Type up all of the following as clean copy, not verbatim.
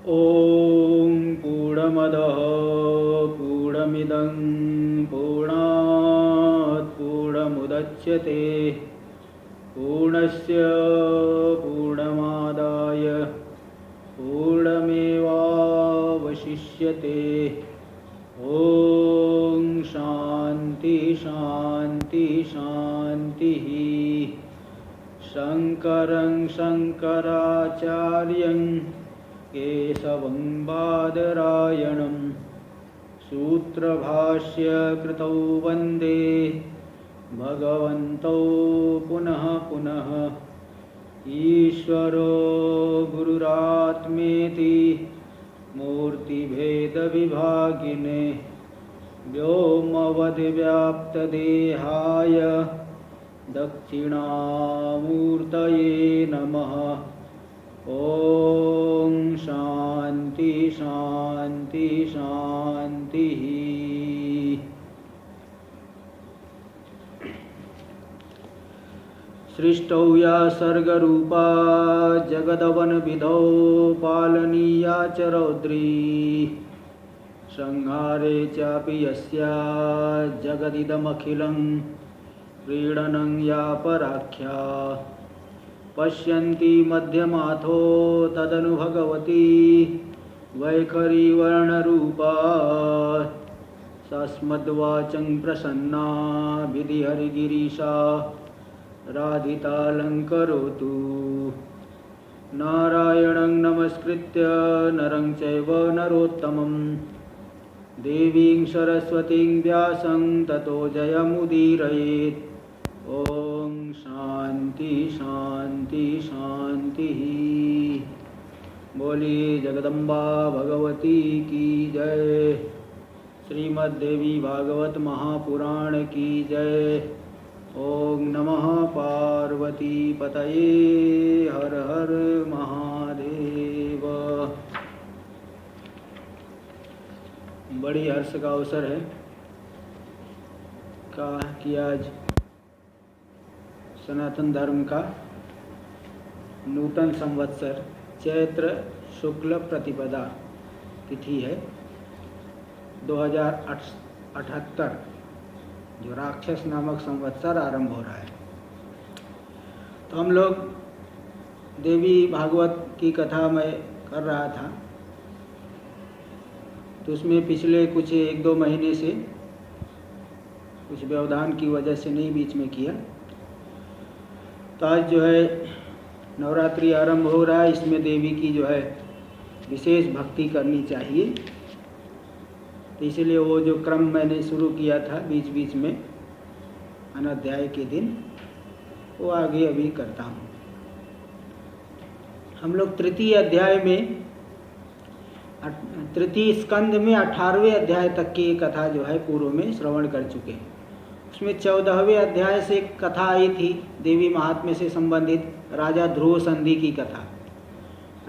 ॐ पूर्णमदः पूर्णमिदं पूर्णात् पूर्णमुदच्यते पूर्णस्य पूर्णमादाय पूर्णमेवावशिष्यते। ॐ शान्ति शान्ति शान्तिः। शङ्करं शङ्कराचार्यं केशवं बादरायणं सूत्रभाष्यकृतौ वन्दे भगवन्तौ पुनः पुनः। ईश्वरो गुरुरात्मेति मूर्तिभेदविभागिने व्योमवद्व्याप्तदेहाय दक्षिणामूर्तये नमः। ॐ शान्ति शान्ति शान्तिः। सृष्टौ या सर्गरूपा जगदवनविधौ पालनीया च रौद्री संहारे चापि यस्या जगदिदमखिलं क्रीडनं या पराख्या पश्यन्ति मध्यमाथो तदनु भगवती वैखरी वर्णरूपा सस्मद्वाचं प्रसन्ना विधिहरिगिरीशा राधितालङ्करोतु। नारायणं नमस्कृत्य नरं चैव नरोत्तमं देवीं सरस्वतीं व्यासं ततो जयमुदीरयेत्। ॐ शान्ति शान्ति शान्तिः। बोलिए जगदम्बा भगवती की जय। श्रीमद्देवी भागवत महापुराण की जय। ओम नमः पार्वती पतये हर हर महादेव। बड़ी हर्ष का अवसर है कि आज सनातन धर्म का नूतन संवत्सर चैत्र शुक्ल प्रतिपदा तिथि है 2078, जो राक्षस नामक संवत्सर आरंभ हो रहा है। तो हम लोग देवी भागवत की कथा मैं कर रहा था, तो उसमें पिछले कुछ 1-2 महीने से कुछ व्यवधान की वजह से नहीं बीच में किया। तो आज जो है नवरात्रि आरंभ हो रहा है, इसमें देवी की जो है विशेष भक्ति करनी चाहिए। तो इसलिए वो जो क्रम मैंने शुरू किया था बीच बीच में अनाध्याय के दिन, वो आगे अभी करता हूँ। हम लोग तृतीय अध्याय में, तृतीय स्कंद में 18वें अध्याय तक की कथा जो है पूर्व में श्रवण कर चुके हैं। उसमें 14वें अध्याय से एक कथा आई थी देवी महात्म्य से संबंधित, राजा ध्रुव संधि की कथा।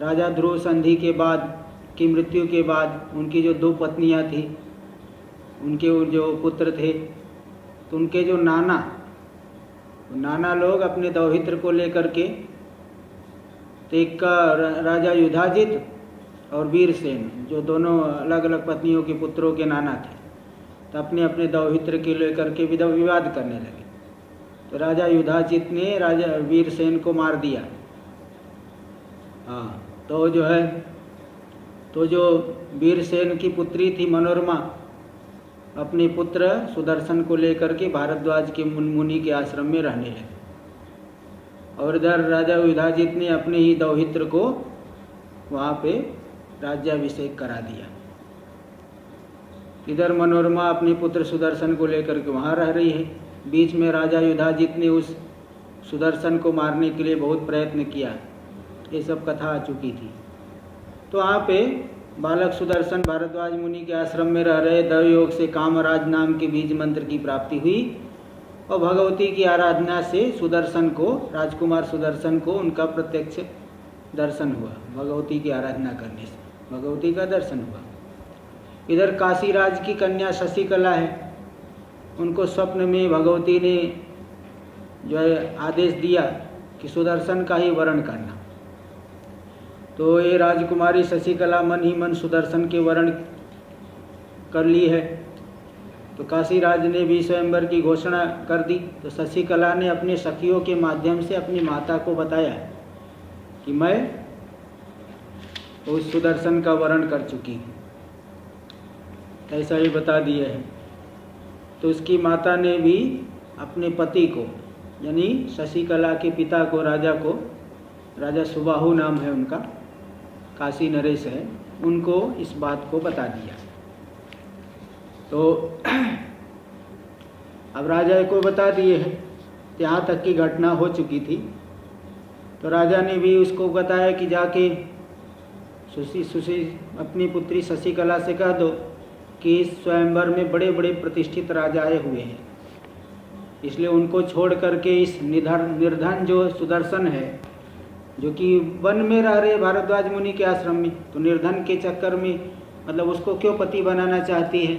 राजा ध्रुव संधि के बाद की मृत्यु के बाद उनकी जो 2 पत्नियां थी, उनके जो पुत्र थे, तो उनके जो नाना लोग अपने दौहित्र को लेकर के, तो एक का राजा युधाजित और वीरसेन, जो दोनों अलग अलग पत्नियों के पुत्रों के नाना थे, तो अपने अपने दौहित्र के लेकर के विवाद करने लगे। तो राजा युधाजित ने राजा वीरसेन को मार दिया। हाँ, तो जो वीरसेन की पुत्री थी मनोरमा, अपने पुत्र सुदर्शन को लेकर के भारद्वाज के मुनि के आश्रम में रहने लगे। और इधर राजा युधाजित ने अपने ही दौहित्र को वहाँ पे राज्याभिषेक करा दिया। इधर मनोरमा अपने पुत्र सुदर्शन को लेकर के वहाँ रह रही है। बीच में राजा युधाजित ने उस सुदर्शन को मारने के लिए बहुत प्रयत्न किया। ये सब कथा आ चुकी थी। तो वहाँ पे बालक सुदर्शन भारद्वाज मुनि के आश्रम में रह रहे, दैवयोग से कामराज नाम के बीज मंत्र की प्राप्ति हुई और भगवती की आराधना से सुदर्शन को, राजकुमार सुदर्शन को उनका प्रत्यक्ष दर्शन हुआ। भगवती की आराधना करने से भगवती का दर्शन हुआ। इधर काशीराज की कन्या शशिकला है, उनको स्वप्न में भगवती ने जो है आदेश दिया कि सुदर्शन का ही वरण करना। तो ये राजकुमारी शशिकला मन ही मन सुदर्शन के वर्ण कर ली है। तो काशीराज ने भी स्वयंवर की घोषणा कर दी। तो शशिकला ने अपने सखियों के माध्यम से अपनी माता को बताया कि मैं उस सुदर्शन का वर्ण कर चुकी हूँ, ऐसा ही बता दिए हैं। तो उसकी माता ने भी अपने पति को, यानी शशिकला के पिता को, राजा सुबाहु नाम है उनका, काशी नरेश है, उनको इस बात को बता दिया। तो अब राजा को बता दिए हैं, यहाँ तक की घटना हो चुकी थी। तो राजा ने भी उसको बताया कि जाके सुशी अपनी पुत्री शशिकला से कह दो कि इस स्वयंवर में बड़े बड़े प्रतिष्ठित राजा आए हुए हैं, इसलिए उनको छोड़ करके इस निर्धन जो सुदर्शन है, जो कि वन में रह रहे भारद्वाज मुनि के आश्रम में, तो निर्धन के चक्कर में मतलब उसको क्यों पति बनाना चाहती है,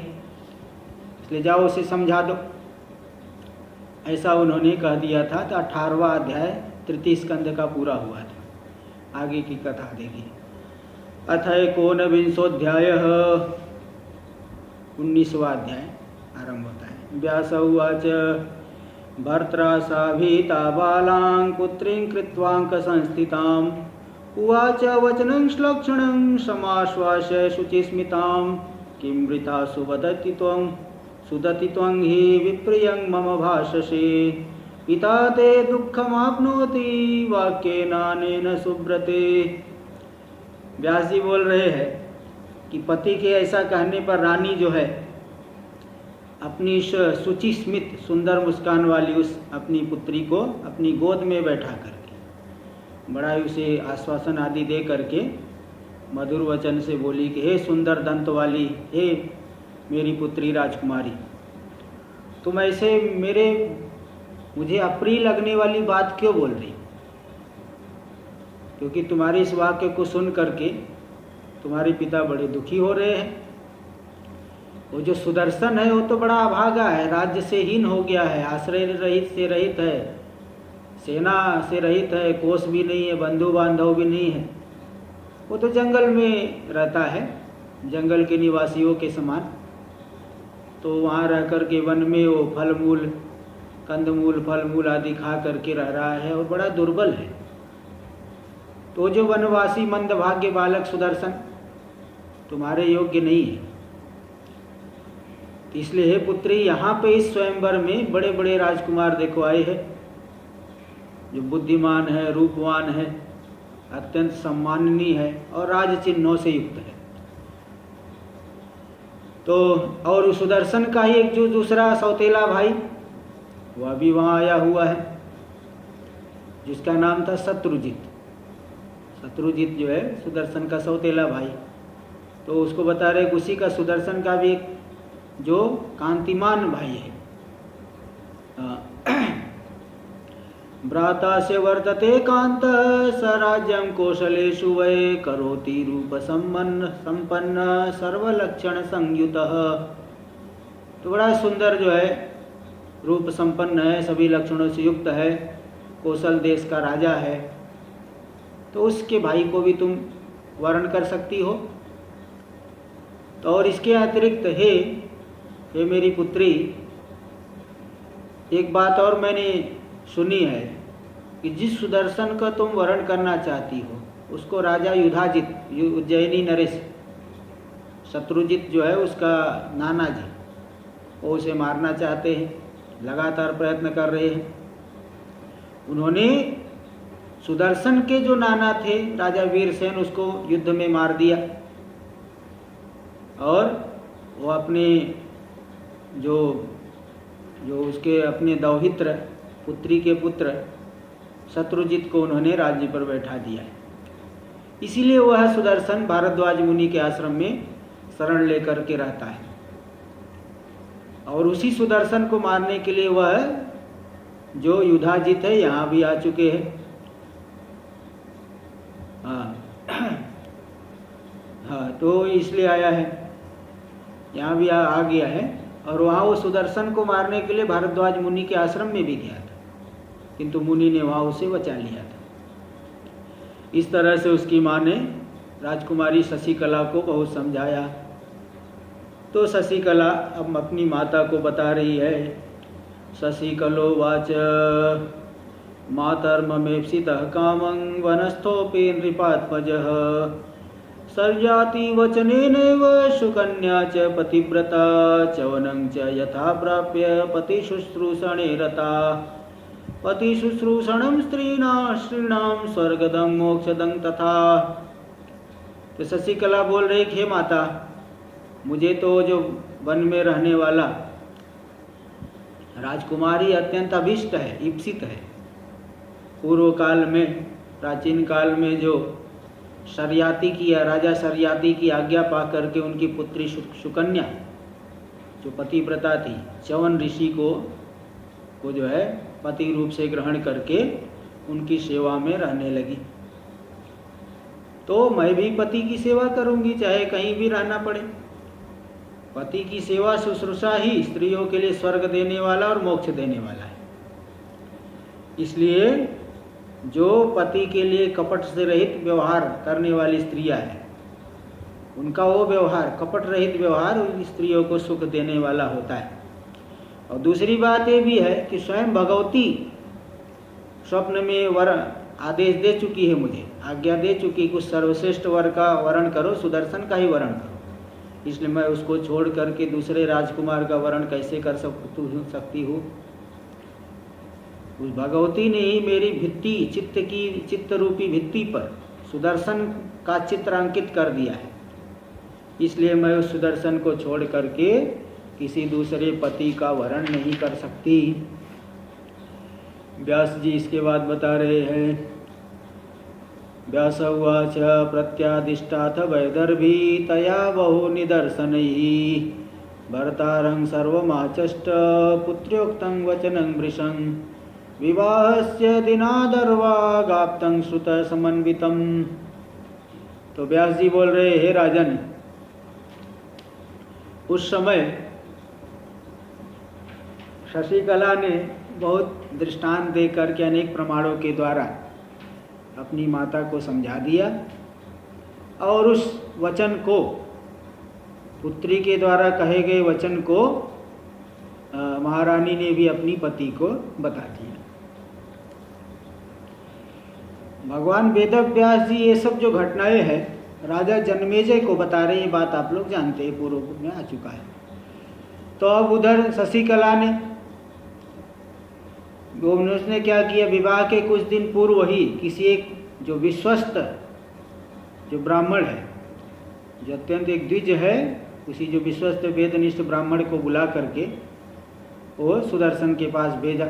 इसलिए जाओ उसे समझा दो, ऐसा उन्होंने कह दिया था। तो 18वां अध्याय तृतीय स्कंद का पूरा हुआ था। आगे की कथा देखिए। अथ एकोनविंशोऽध्याय, 19वां अध्याय आरंभ होता है। व्यास उवाच भर्त्रा सा भीता बालां पुत्रीं कृत्वांक संस्थिताम् उवाच वचनं श्लक्षणं समाश्वास्य शुचिस्मितां किं वृथा सुदति त्वं हि विप्रियं मम भाषसे पिता ते दुःखमाप्नोति वाक्येनानेन सुब्रते। व्यास जी बोल रहे हैं कि पति के ऐसा कहने पर रानी जो है अपनी शुचि स्मित सुंदर मुस्कान वाली उस अपनी पुत्री को अपनी गोद में बैठा करके बड़ा ही उसे आश्वासन आदि दे करके मधुर वचन से बोली कि हे सुंदर दंत वाली, हे मेरी पुत्री राजकुमारी, तुम ऐसे मुझे अप्रिय लगने वाली बात क्यों बोल रही? क्योंकि तुम्हारे इस वाक्य को सुन करके तुम्हारे पिता बड़े दुखी हो रहे हैं। वो जो सुदर्शन है वो तो बड़ा अभागा है, राज्य से हीन हो गया है, आश्रय रहित है, सेना से रहित है, कोष भी नहीं है, बंधु बांधव भी नहीं है। वो तो जंगल में रहता है, जंगल के निवासियों के समान। तो वहाँ रह कर के वन में वो कंदमूल फलमूल आदि खा करके रह रहा है और बड़ा दुर्बल है। तो जो वनवासी मंदभाग्य बालक सुदर्शन तुम्हारे योग्य नहीं है। इसलिए हे पुत्री, यहाँ पे इस स्वयंवर में बड़े बड़े राजकुमार देखो आए हैं, जो बुद्धिमान है, रूपवान है, अत्यंत सम्माननीय है और राज चिन्हों से युक्त है। तो और उस सुदर्शन का ही एक जो दूसरा सौतेला भाई वह भी वहाँ आया हुआ है, जिसका नाम था शत्रुजित। शत्रुजित जो है सुदर्शन का सौतेला भाई, तो उसको बता रहे उसी का सुदर्शन का भी एक जो कांतिमान भाई है। भ्राता से वर्तते कांत स राज्यं कौशलेषु वै करोति रूप संपन्न सर्वलक्षण संयुतः। तो बड़ा सुंदर जो है, रूप संपन्न है, सभी लक्षणों से युक्त है, कौशल देश का राजा है। तो उसके भाई को भी तुम वर्ण कर सकती हो। तो और इसके अतिरिक्त हे मेरी पुत्री, एक बात और मैंने सुनी है कि जिस सुदर्शन का तुम वर्ण करना चाहती हो उसको राजा युधाजित, उज्जैनी नरेश, शत्रुजित जो है उसका नाना जी, वो उसे मारना चाहते हैं, लगातार प्रयत्न कर रहे हैं। उन्होंने सुदर्शन के जो नाना थे राजा वीरसेन, उसको युद्ध में मार दिया और वो अपने जो उसके अपने दौहित्र पुत्री के पुत्र शत्रुजित को उन्होंने राज्य पर बैठा दिया है। इसीलिए वह सुदर्शन भारद्वाज मुनि के आश्रम में शरण लेकर के रहता है और उसी सुदर्शन को मारने के लिए वह जो युधाजित है यहाँ भी आ चुके हैं। हाँ, तो इसलिए आया है, यहाँ भी आ गया है और वहाँ वो सुदर्शन को मारने के लिए भारद्वाज मुनि के आश्रम में भी गया था, किंतु मुनि ने वहाँ उसे बचा लिया था। इस तरह से उसकी माँ ने राजकुमारी शशिकला को बहुत समझाया। तो शशिकला अब अपनी माता को बता रही है। शशिकलोवाच मातर्ममेप्सितः कामं वनस्थोऽपि नृपात्मजः सर्याति वचनेनैव सुकन्या च पतिव्रता चवनं च यथा प्राप्य पतिशुश्रूषणे रता पतिशुश्रूषणं स्त्रीणां स्वर्गदं मोक्षदं तथा। तो शशिकला बोल रही हे माता, मुझे तो जो वन में रहने वाला राजकुमारी अत्यंत अभिष्ट है, ईप्सित है। पूर्व काल में, प्राचीन काल में जो शर्याति की राजा शर्याति की आज्ञा पा करके उनकी पुत्री सुकन्या जो पतिव्रता थी, च्यवन ऋषि को जो है पति रूप से ग्रहण करके उनकी सेवा में रहने लगी। तो मैं भी पति की सेवा करूंगी, चाहे कहीं भी रहना पड़े। पति की सेवा शुश्रूषा ही स्त्रियों के लिए स्वर्ग देने वाला और मोक्ष देने वाला है। इसलिए जो पति के लिए कपट से रहित व्यवहार करने वाली स्त्रियां हैं, उनका वो व्यवहार, कपट रहित व्यवहार उन स्त्रियों को सुख देने वाला होता है। और दूसरी बात ये भी है कि स्वयं भगवती स्वप्न में वर आदेश दे चुकी है, मुझे आज्ञा दे चुकी कि उस सर्वश्रेष्ठ वर का वरण करो, सुदर्शन का ही वरण करो। इसलिए मैं उसको छोड़ करके दूसरे राजकुमार का वरण कैसे कर सकती हूँ। उस भगवती ने ही मेरी भित्ति, चित्त रूपी भित्ति पर सुदर्शन का चित्र अंकित कर दिया है। इसलिए मैं उस सुदर्शन को छोड़ करके किसी दूसरे पति का वरण नहीं कर सकती। व्यास जी इसके बाद बता रहे हैं। व्यास उवाच प्रत्यादिष्टाथ वैदर्भी तया बहु निदर्शनैः भर्तारं सर्वमाचष्ट पुत्र्योक्तं वचनं वृषं विवाहस्य दिनादर्वागाप्तं श्रुत समन्वितं। तो व्यास जी बोल रहे, हे राजन, उस समय शशिकला ने बहुत दृष्टांत दे करके अनेक प्रमाणों के द्वारा अपनी माता को समझा दिया और उस वचन को, पुत्री के द्वारा कहे गए वचन को महारानी ने भी अपनी पति को बता दिया। भगवान वेदव्यास जी ये सब जो घटनाएं हैं राजा जन्मेजय को बता रहे, ये बात आप लोग जानते हैं, पूर्व में आ चुका है। तो अब उधर शशिकला ने, उसने क्या किया, विवाह के कुछ दिन पूर्व ही किसी एक जो विश्वस्त, जो ब्राह्मण है, जो अत्यंत एक द्विज है, उसी जो विश्वस्त वेदनिष्ठ ब्राह्मण को बुला करके वो सुदर्शन के पास भेजा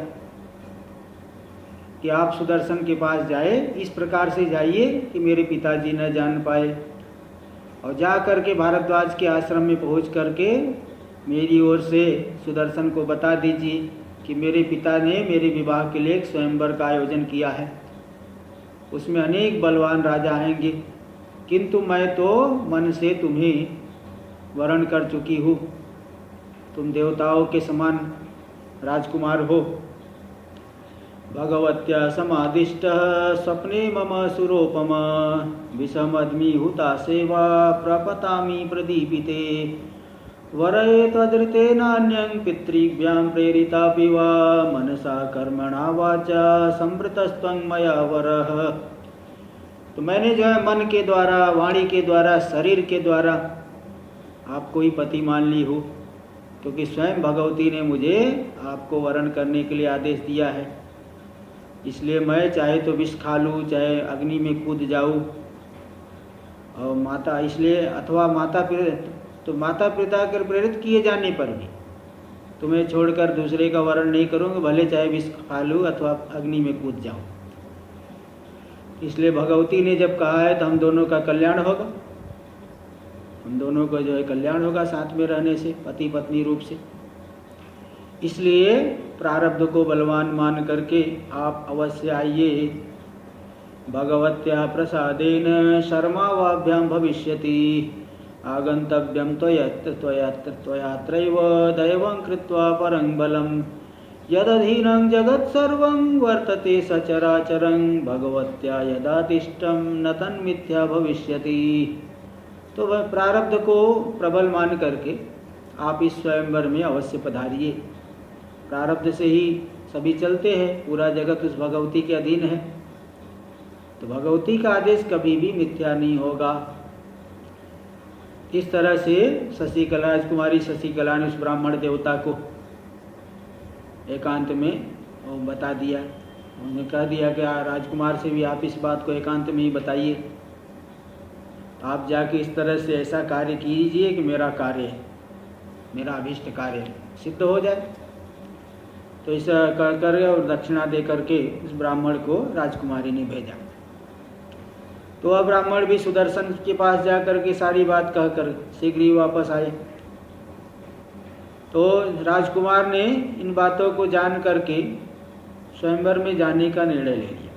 कि आप सुदर्शन के पास जाए, इस प्रकार से जाइए कि मेरे पिताजी न जान पाए, और जा करके भारद्वाज के आश्रम में पहुंच करके मेरी ओर से सुदर्शन को बता दीजिए कि मेरे पिता ने मेरे विवाह के लिए एक स्वयंवर का आयोजन किया है, उसमें अनेक बलवान राजा आएंगे, किंतु मैं तो मन से तुम्हें वरण कर चुकी हूँ, तुम देवताओं के समान राजकुमार हो। भगवत्या समादिष्टः स्वप्ने मम सुरोपम विषमद्मि हुता सेवा प्रपतामि प्रदीपिते वरये त्वदृते नान्यं पितृभ्यां प्रेरितापि वा मनसा कर्मणा वाचा संवृतस्त्वं मया वरः। तो मैंने जो है मन के द्वारा, वाणी के द्वारा, शरीर के द्वारा आपको ही पति मान ली हो, क्योंकि स्वयं भगवती ने मुझे आपको वरण करने के लिए आदेश दिया है। इसलिए मैं चाहे तो विष खा लूँ, चाहे अग्नि में कूद जाऊँ, और माता इसलिए अथवा माता पिता के प्रेरित किए जाने पर भी तुम्हें छोड़कर दूसरे का वरण नहीं करूँगा, भले चाहे विष खा लूँ अथवा अग्नि में कूद जाऊँ। इसलिए भगवती ने जब कहा है तो हम दोनों का कल्याण होगा, हम दोनों को जो है कल्याण होगा साथ में रहने से, पति पत्नी रूप से। इसलिए प्रारब्ध को बलवान मान करके आप अवश्य आइए। भगवत्या प्रसादेन शर्मावाभ्यां भविष्यति आगंतव्यं त्वयात्रैव दैवं कृत्वा परं बलं यदधीनं जगत्सर्वं वर्तते सचराचरं भगवत्या यदातिष्ठं न तन्मिथ्या भविष्यति। तो वह प्रारब्ध को प्रबल मान करके आप इस स्वयंवर में अवश्य पधारिए। प्रारब्ध से ही सभी चलते हैं, पूरा जगत उस भगवती के अधीन है, तो भगवती का आदेश कभी भी मिथ्या नहीं होगा। इस तरह से शशिकला राजकुमारी शशिकला ने उस ब्राह्मण देवता को एकांत में बता दिया। उन्होंने कह दिया कि राजकुमार से भी आप इस बात को एकांत में ही बताइए, आप जाके इस तरह से ऐसा कार्य कीजिए कि मेरा कार्य, मेरा अभीष्ट कार्य सिद्ध हो जाए। तो ऐसा कर और दक्षिणा दे करके उस ब्राह्मण को राजकुमारी ने भेजा। तो वह ब्राह्मण भी सुदर्शन के पास जाकर के सारी बात कहकर शीघ्र ही वापस आए। तो राजकुमार ने इन बातों को जान करके स्वयंवर में जाने का निर्णय ले लिया।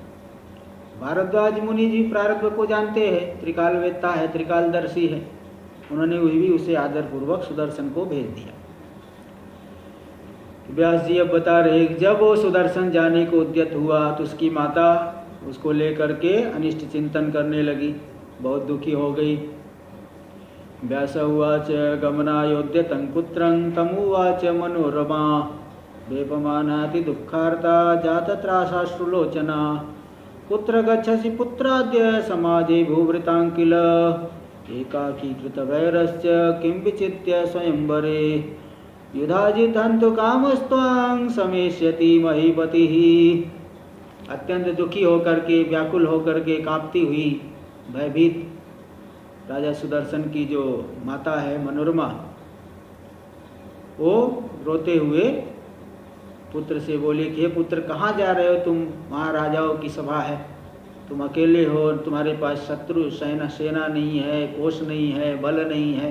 भारद्वाज मुनि जी प्रारब्ध को जानते हैं, त्रिकालवेत्ता है, त्रिकालदर्शी है, उन्होंने भी उसे आदरपूर्वक सुदर्शन को भेज दिया। व्यास जी अब बता रहे जब वो सुदर्शन जाने को उद्यत हुआ तो उसकी माता उसको लेकर के अनिष्ट चिंतन करने लगी, बहुत दुखी हो गई। व्यास उवाच गमनायोद्यतं पुत्रं तमुवाच मनोरमा वेपमानाति दुःखार्ता जातत्रासाश्रुलोचना कुत्र गच्छसि पुत्राद्य समाजे भूवृतां किल एकाकी कृतवैरस्य किं विचित्य स्वयंवरे युधाजितन्तु कामस्त्वां समेष्यति महीपतिः। अत्यंत दुखी होकर के, व्याकुल होकर के, कांपती हुई, भयभीत राजा सुदर्शन की जो माता है मनोरमा, वो रोते हुए पुत्र से बोली कि हे पुत्र कहाँ जा रहे हो तुम, महाराजाओं की सभा है, तुम अकेले हो, तुम्हारे पास शत्रु सेना नहीं है, कोष नहीं है, बल नहीं है।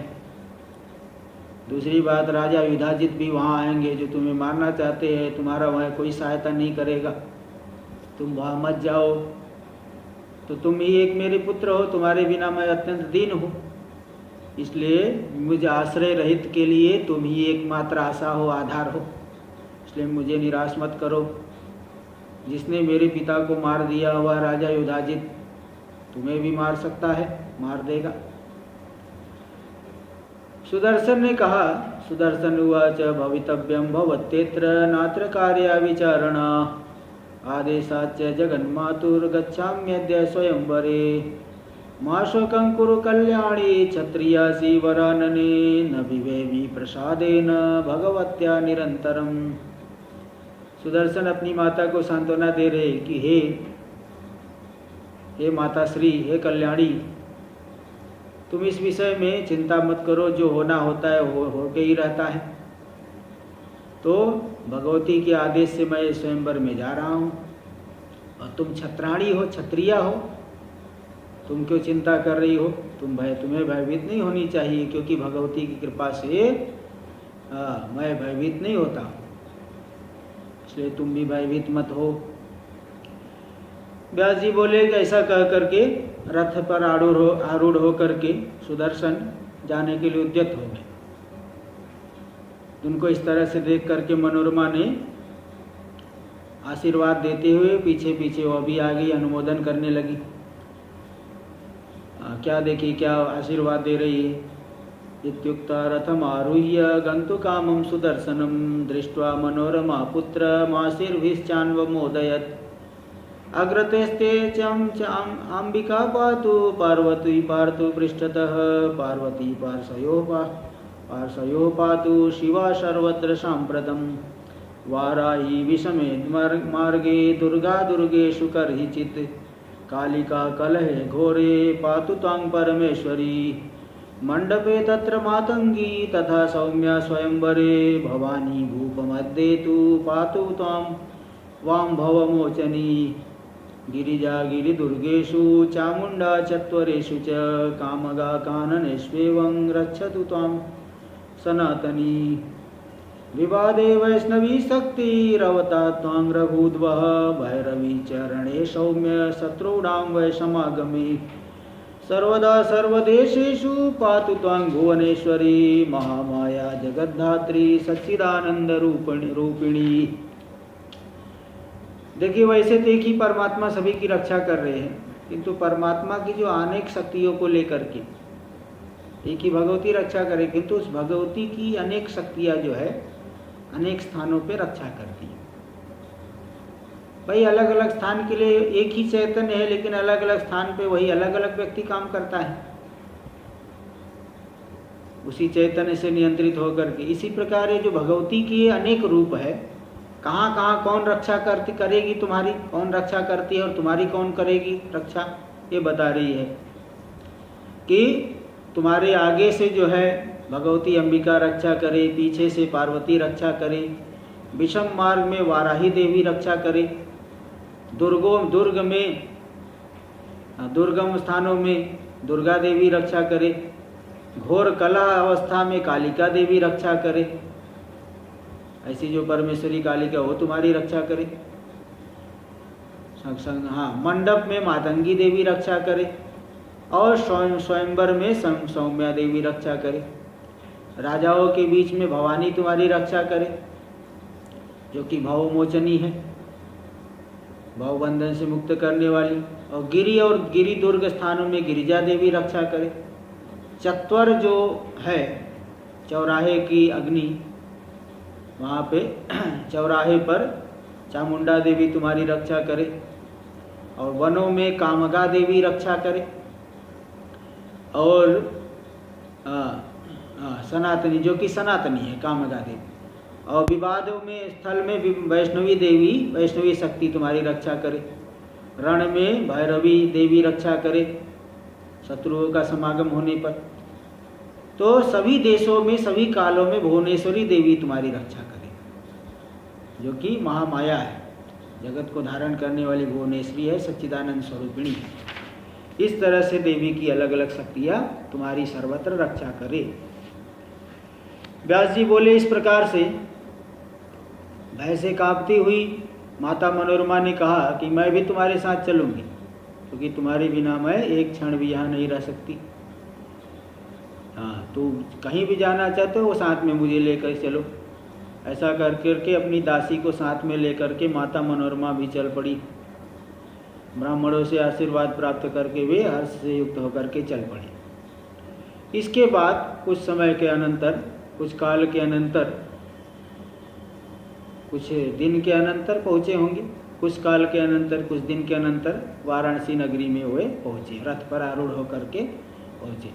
दूसरी बात राजा युधाजित भी वहाँ आएंगे जो तुम्हें मारना चाहते हैं, तुम्हारा वहाँ कोई सहायता नहीं करेगा, तुम वहाँ मत जाओ। तो तुम ही एक मेरे पुत्र हो, तुम्हारे बिना मैं अत्यंत दीन हूँ, इसलिए मुझे आश्रय रहित के लिए तुम ही एकमात्र आशा हो, आधार हो, इसलिए मुझे निराश मत करो। जिसने मेरे पिता को मार दिया हुआ राजा युधाजित तुम्हें भी मार सकता है, मार देगा। सुदर्शन ने कहा, सुदर्शन उवाच भवितव्यं भवत्येत्र नात्र कार्या विचारणा आदेशाच्च जगन्मातुर्गच्छाम्यद्य स्वयंवरे मा शोकं कुरु कल्याणी क्षत्रियासि वरानने न विवेवि प्रसादेन भगवत्या निरंतरम। सुदर्शन अपनी माता को सांत्वना दे रहे कि हे माता श्री, हे कल्याणी, तुम इस विषय में चिंता मत करो, जो होना होता है वो होके ही रहता है। तो भगवती के आदेश से मैं स्वयंवर में जा रहा हूँ और तुम छत्राणी हो, क्षत्रिया हो, तुम क्यों चिंता कर रही हो? तुम्हें भयभीत नहीं होनी चाहिए, क्योंकि भगवती की कृपा से मैं भयभीत नहीं होता, इसलिए तुम भी भयभीत मत हो। व्यास जी बोले कि ऐसा कह करके रथ पर आरूढ़ होकर के सुदर्शन जाने के लिए उद्यत हो गए। उनको इस तरह से देख करके मनोरमा ने आशीर्वाद देते हुए पीछे पीछे वो भी आ गई, अनुमोदन करने लगी। क्या देखी, क्या आशीर्वाद दे रही है। इत्युक्ता रथम आरुह्य गंतु कामं सुदर्शनम दृष्ट्वा मनोरमा पुत्रमाशीर्भिश्चान्वमोदयत् अग्रतेस्ते चम अंबिका पातु पार्वती पार्तु पृष्ठतः पार्वती पार्श्वयोः पातु शिवा सर्वत्र साम्प्रतम् वाराही विषमे मार्गे दुर्गा दुर्गेषु कर्हिचित् कालिका कलहे घोरे पातु त्वां परमेश्वरी मंडपे तत्र मातंगी तथा सौम्या स्वयंवरे भवानी भूपमद्ये पातु त्वां वां भवमोचनी गिरिजा गिरिदुर्गेषु चामुण्डा चत्वरेषु च कामगा काननेष्वेवं रक्षतु त्वां सनातनी विवादे वैष्णवी शक्तिरवता त्वां रघुद्वः भैरवी चरणे सौम्य शत्रूणां वै समागमे सर्वदा सर्वदेशेषु पातु त्वां भुवनेश्वरी महामाया जगद्धात्री सच्चिदानंद रूपिणी। देखिए, वैसे तो एक ही परमात्मा सभी की रक्षा कर रहे हैं, किंतु परमात्मा की जो अनेक शक्तियों को लेकर के एक ही भगवती रक्षा करे, किंतु उस भगवती की अनेक शक्तियाँ जो है अनेक स्थानों पे रक्षा करती है। भाई अलग अलग स्थान के लिए एक ही चैतन्य है, लेकिन अलग अलग स्थान पे वही अलग अलग व्यक्ति काम करता है उसी चैतन्य से नियंत्रित होकर के। इसी प्रकार ये जो भगवती की अनेक रूप है, कहाँ कहाँ कौन रक्षा करती करेगी तुम्हारी, कौन रक्षा करती है और तुम्हारी कौन करेगी रक्षा, ये बता रही है कि तुम्हारे आगे से जो है भगवती अंबिका रक्षा करे, पीछे से पार्वती रक्षा करे, विषम मार्ग में वाराही देवी रक्षा करे, दुर्गम स्थानों में दुर्गा देवी रक्षा करे, घोर कला अवस्था में कालिका देवी रक्षा करे, ऐसी जो परमेश्वरी कालिका वो तुम्हारी रक्षा करे। हाँ, मंडप में मातंगी देवी रक्षा करे और स्वयंवर में सौम्या देवी रक्षा करे। राजाओं के बीच में भवानी तुम्हारी रक्षा करे, जो कि भवमोचनी है, भवबंधन से मुक्त करने वाली। और गिरी दुर्ग स्थानों में गिरिजा देवी रक्षा करे। चत्वर जो है चौराहे की अग्नि, वहाँ पे चौराहे पर चामुंडा देवी तुम्हारी रक्षा करे। और वनों में कामगा देवी रक्षा करे। और सनातनी, जो कि सनातनी है कामगा देवी। और विवादों में स्थल में वैष्णवी देवी, वैष्णवी शक्ति तुम्हारी रक्षा करे। रण में भैरवी देवी रक्षा करे शत्रुओं का समागम होने पर। तो सभी देशों में सभी कालों में भुवनेश्वरी देवी तुम्हारी रक्षा करे, जो कि महामाया है, जगत को धारण करने वाली भुवनेश्वरी है, सच्चिदानंद स्वरूपिणी है। इस तरह से देवी की अलग अलग शक्तियाँ तुम्हारी सर्वत्र रक्षा करे। व्यास जी बोले, इस प्रकार से भय से कांपती हुई माता मनोरमा ने कहा कि मैं भी तुम्हारे साथ चलूंगी, क्योंकि तुम्हारे बिना मैं एक क्षण भी यहाँ नहीं रह सकती। हाँ, तो कहीं भी जाना चाहते हो वो साथ में मुझे लेकर चलो। ऐसा कर करके अपनी दासी को साथ में लेकर के माता मनोरमा भी चल पड़ी। ब्राह्मणों से आशीर्वाद प्राप्त करके वे हर्ष से युक्त होकर के चल पड़े। इसके बाद कुछ समय के अनंतर, कुछ काल के अनंतर, कुछ दिन के अनंतर पहुँचे होंगे, कुछ काल के अनंतर, कुछ दिन के अनंतर वाराणसी नगरी में वे पहुँचे, रथ पर आरूढ़ होकर के पहुँचे।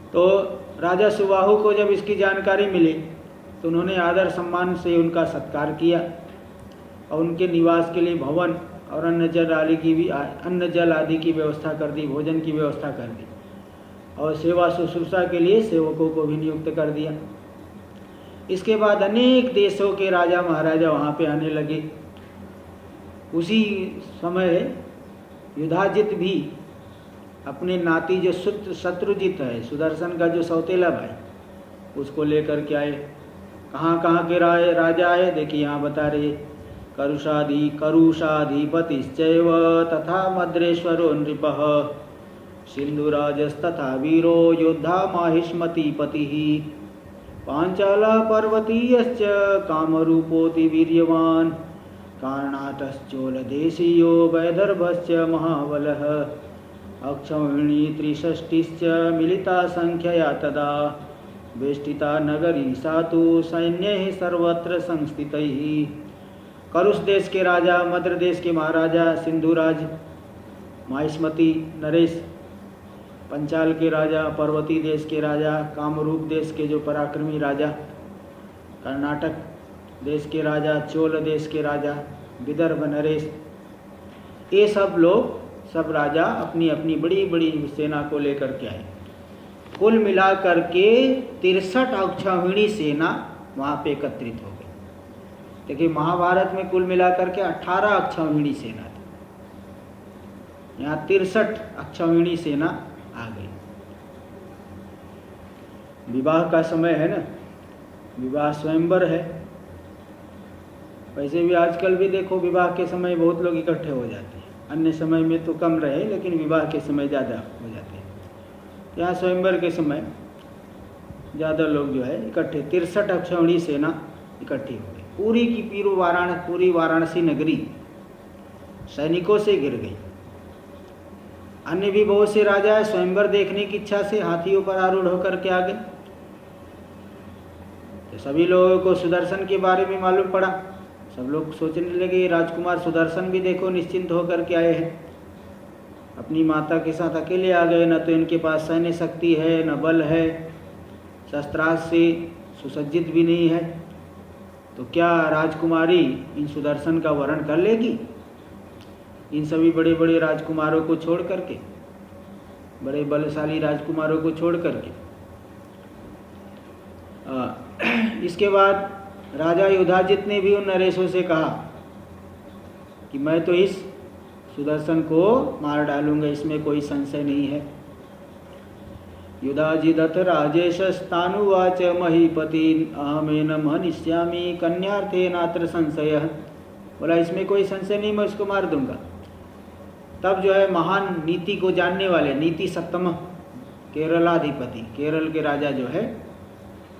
तो राजा सुबाहु को जब इसकी जानकारी मिली तो उन्होंने आदर सम्मान से उनका सत्कार किया और उनके निवास के लिए भवन और अन्न जल आदि की व्यवस्था कर दी, भोजन की व्यवस्था कर दी और सेवा शुश्रूषा के लिए सेवकों को भी नियुक्त कर दिया। इसके बाद अनेक देशों के राजा महाराजा वहाँ पे आने लगे। उसी समय युधाजित भी अपने नाती जो शत्रुजित है, सुदर्शन का जो सौतेला भाई, उसको लेकर के आए। कहाँ कहाँ के राजा आए देखिए, यहाँ बता रहे, करुषाधिपतिश्चैव तथा मद्रेश्वरो नृपः सिंधुराजस्तथा वीरो योद्धा माहिष्मतिपतिः पांचाला पर्वतीयश्च कामरूपोऽति वीर्यवान् कर्णाटश्चोलदेशीयो वैदर्भश्च महाबलः अक्षौहिणी त्रिषष्टिश्च मिलिता संख्यया तदा वेष्टिता नगरी सा तु सैन्यैः सर्वत्र संस्थितैः। करुष देश के राजा, मद्र देश के महाराजा सिंधुराज, माहिष्मति नरेश, पंचाल के राजा, पर्वती देश के राजा, कामरूप देश के जो पराक्रमी राजा, कर्नाटक देश के राजा, चोल देश के राजा, विदर्भ नरेश, ये सब लोग, सब राजा अपनी अपनी बड़ी बड़ी सेना को लेकर के आए। कुल मिलाकर के 63 अक्षौहिणी सेना वहाँ पे एकत्रित हो गई। देखिए, महाभारत में कुल मिलाकर के 18 अक्षौहिणी सेना थी, यहाँ 63 अक्षौहिणी सेना आ गई। विवाह का समय है ना, विवाह स्वयंवर है। वैसे भी आजकल भी देखो, विवाह के समय बहुत लोग इकट्ठे हो जाते हैं, अन्य समय में तो कम रहे, लेकिन विवाह के समय ज़्यादा हो जाते हैं। यहाँ स्वयंवर के समय ज़्यादा लोग जो है इकट्ठे, 63 अक्षौहिणी सेना इकट्ठी हो गई। पूरी की पूरी वाराणसी नगरी सैनिकों से घिर गई। अन्य भी बहुत से राजा स्वयंवर देखने की इच्छा से हाथियों पर आरूढ़ होकर के आ गए। तो सभी लोगों को सुदर्शन के बारे में मालूम पड़ा। सब लोग सोचने लगे राजकुमार सुदर्शन भी देखो निश्चिंत होकर के आए हैं, अपनी माता के साथ अकेले आ गए, न तो इनके पास सैन्य शक्ति है, न बल है, शस्त्रास्त्र से सुसज्जित भी नहीं है, तो क्या राजकुमारी इन सुदर्शन का वरण कर लेगी? इन सभी बड़े बड़े राजकुमारों को छोड़ करके, बड़े बलशाली राजकुमारों को छोड़ करके। इसके बाद राजा युधाजित ने भी उन नरेशों से कहा कि मैं तो इस सुदर्शन को मार डालूंगा, इसमें कोई संशय नहीं है। युधाजिदथ राजेशस्तानुवाच महीपति अहमेनम हनिष्यामि कन्यार्थे नात्र संशय। बोला इसमें कोई संशय नहीं, मैं उसको मार दूंगा। तब जो है महान नीति को जानने वाले नीति सप्तम केरलाधिपति, केरल के राजा जो है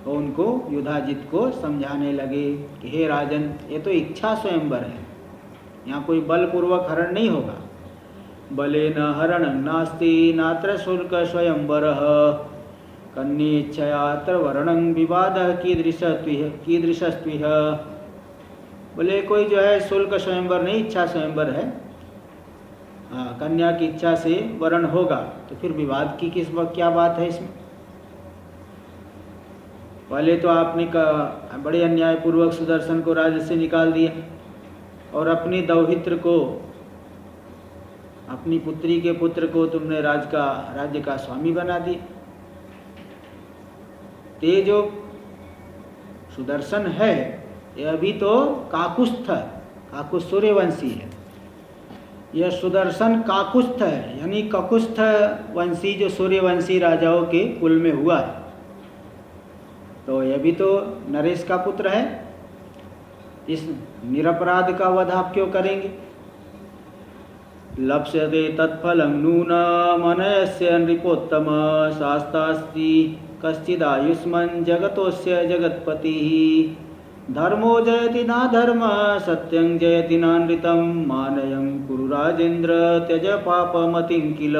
वो उनको युधाजित को समझाने लगे कि हे राजन, ये तो इच्छा स्वयंवर है, यहाँ कोई बलपूर्वक हरण नहीं होगा। बलेन हरण नास्ति नात्र शुल्क स्वयंवरः कन्येच्छयात्र वर्णं विवादः कीदृशस्त्विह। बोले कोई जो है शुल्क स्वयंवर नहीं, इच्छा स्वयंवर है। हाँ, कन्या की इच्छा से वरण होगा तो फिर विवाद की क्या बात है इसमें? पहले तो आपने बड़े अन्यायपूर्वक सुदर्शन को राज्य से निकाल दिया और अपनी दौहित्र को, अपनी पुत्री के पुत्र को तुमने राज्य का स्वामी बना दिया। ते जो सुदर्शन है ये अभी तो काकुस्थ सूर्यवंशी है। यह सुदर्शन काकुस्थ है, यानी ककुस्थ वंशी जो सूर्यवंशी राजाओं के कुल में हुआ है। तो यह भी तो नरेश का पुत्र है, इस निरपराध का वध आप क्यों करेंगे? लप्स्यते तत्फलं नूनमनयस्य नृपोत्तम शास्तास्ति कश्चिदायुष्मन् जगतोस्य जगत्पतिः धर्मो जयति ना धर्म सत्यं जयति नानृतं मानयं कुरु राजेन्द्र त्यज पापमतिं किल।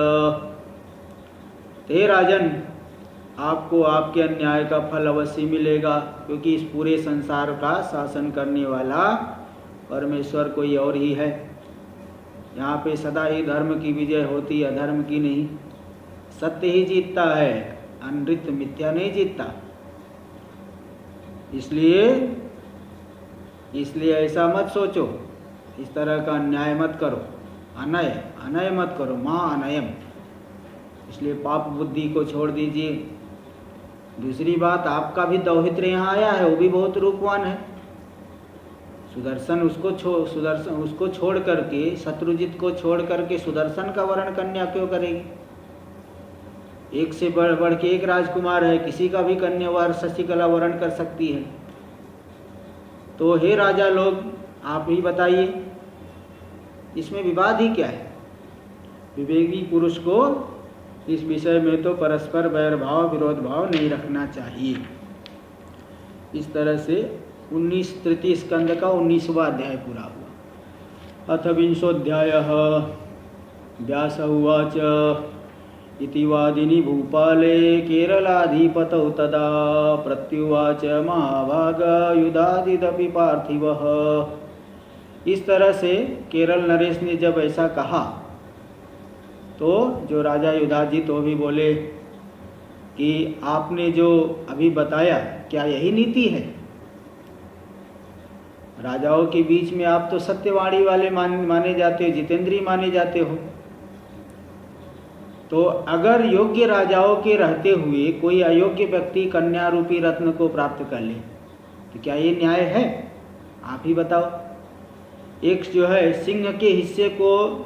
हे राजन, आपको आपके अन्याय का फल अवश्य मिलेगा, क्योंकि इस पूरे संसार का शासन करने वाला परमेश्वर कोई और ही है। यहाँ पे सदा ही धर्म की विजय होती है, अधर्म की नहीं। सत्य ही जीतता है, अनृत मिथ्या नहीं जीतता। इसलिए ऐसा मत सोचो, इस तरह का अन्याय मत करो, अनय मत करो, माँ अनयम। इसलिए पाप बुद्धि को छोड़ दीजिए। दूसरी बात, आपका भी दौहित्र यहाँ आया है, वो भी बहुत रूपवान है। सुदर्शन उसको छोड़ करके, शत्रुजित को छोड़ करके सुदर्शन का वरण कन्या क्यों करेगी? एक से बढ़ के एक राजकुमार है, किसी का भी कन्या शशिकला वरण कर सकती है। तो हे राजा लोग, आप ही बताइए इसमें विवाद ही क्या है? विवेकी पुरुष को इस विषय में तो परस्पर वैर भाव विरोध भाव नहीं रखना चाहिए। इस तरह से 19 तृतीय स्कंद का 19वां अध्याय पूरा हुआ। अथ विंशोऽध्यायः व्यास उवाच इति वादिनी भूपाले केरलाधिपतौ तदा प्रत्युवाच महाभाग युधाजिदपि पार्थिवः। इस तरह से केरल नरेश ने जब ऐसा कहा तो जो राजा युधाजित वो भी बोले कि आपने जो अभी बताया क्या यही नीति है? राजाओं के बीच में आप तो सत्यवाणी वाले माने जाते हो, जितेंद्रीय माने जाते हो। तो अगर योग्य राजाओं के रहते हुए कोई अयोग्य व्यक्ति कन्या रूपी रत्न को प्राप्त कर ले तो क्या ये न्याय है? आप ही बताओ। एक जो है सिंह के हिस्से को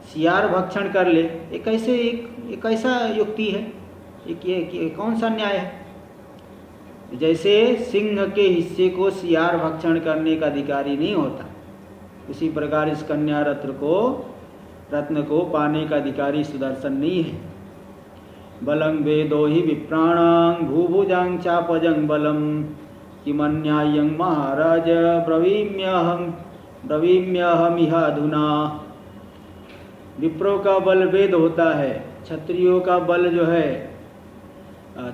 सियार भक्षण कर ले, एक कैसा युक्ति है? ये कौन सा न्याय है? जैसे सिंह के हिस्से को सियार भक्षण करने का अधिकारी नहीं होता, उसी प्रकार इस कन्या रत्न को पाने का अधिकारी सुदर्शन नहीं है। बलं वेदो हि विप्राणां भूभुजां चापजं बलम किमन्यायं महाराज ब्रवीम्यहमिहाधुना। विप्रों का बल वेद होता है, क्षत्रियों का बल जो है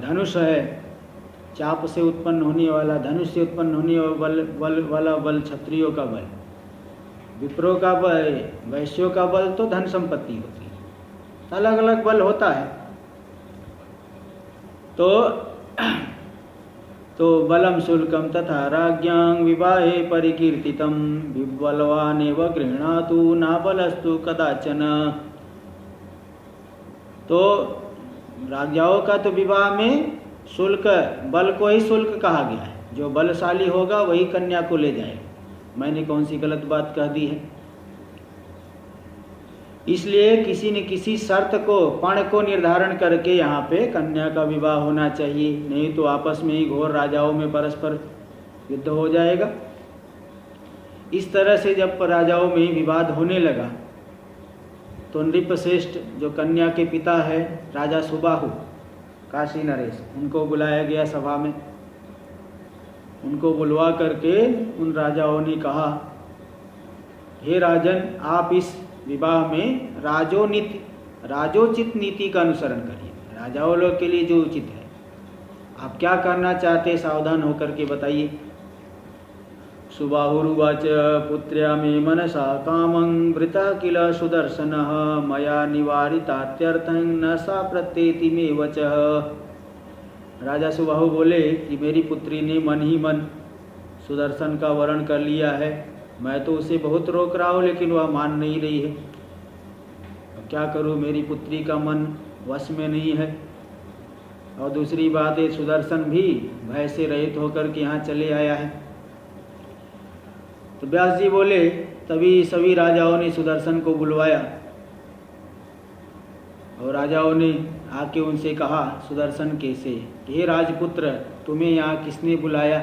धनुष है, चाप से उत्पन्न होने वाला, धनुष से उत्पन्न होने वाला बल क्षत्रियों का बल। विप्रों का बल, वैश्यों का बल तो धन संपत्ति होती है, अलग अलग बल होता है। तो बलम शुल्कम तथा राज्ञां विवाहे परिकीर्तितम विबलवानेव गृह्णातु नाबलस्तु कदाचन। तो राजाओं का तो विवाह में शुल्क, बल को ही शुल्क कहा गया है, जो बलशाली होगा वही कन्या को ले जाएगा। मैंने कौन सी गलत बात कह दी है? इसलिए किसी न किसी शर्त को, पण को निर्धारण करके यहाँ पे कन्या का विवाह होना चाहिए, नहीं तो आपस में ही घोर राजाओं में परस्पर युद्ध हो जाएगा। इस तरह से जब राजाओं में ही विवाद होने लगा तो नृपश्रेष्ठ जो कन्या के पिता है राजा सुबाहु, काशी नरेश, उनको बुलाया गया सभा में। उनको बुलवा करके उन राजाओं ने कहा, हे राजन, आप इस विवाह में राजोचित नीति का अनुसरण करिए, राजाओं लोग के लिए जो उचित है। आप क्या करना चाहते, सावधान होकर के बताइए। सुबाहुरुवाच पुत्र्या मे मनसा कामं वृता किल सुदर्शनः मया निवारितात्यर्थं न सा प्रत्येति मे वचः। राजा सुबाहु बोले कि मेरी पुत्री ने मन ही मन सुदर्शन का वरण कर लिया है, मैं तो उसे बहुत रोक रहा हूँ लेकिन वह मान नहीं रही है। अब क्या करूँ, मेरी पुत्री का मन वश में नहीं है। और दूसरी बात है, सुदर्शन भी भय से रहित होकर के यहाँ चले आया है। तो व्यास जी बोले, तभी सभी राजाओं ने सुदर्शन को बुलवाया और राजाओं ने आके उनसे कहा सुदर्शन के से, हे राजपुत्र, तुम्हें यहाँ किसने बुलाया?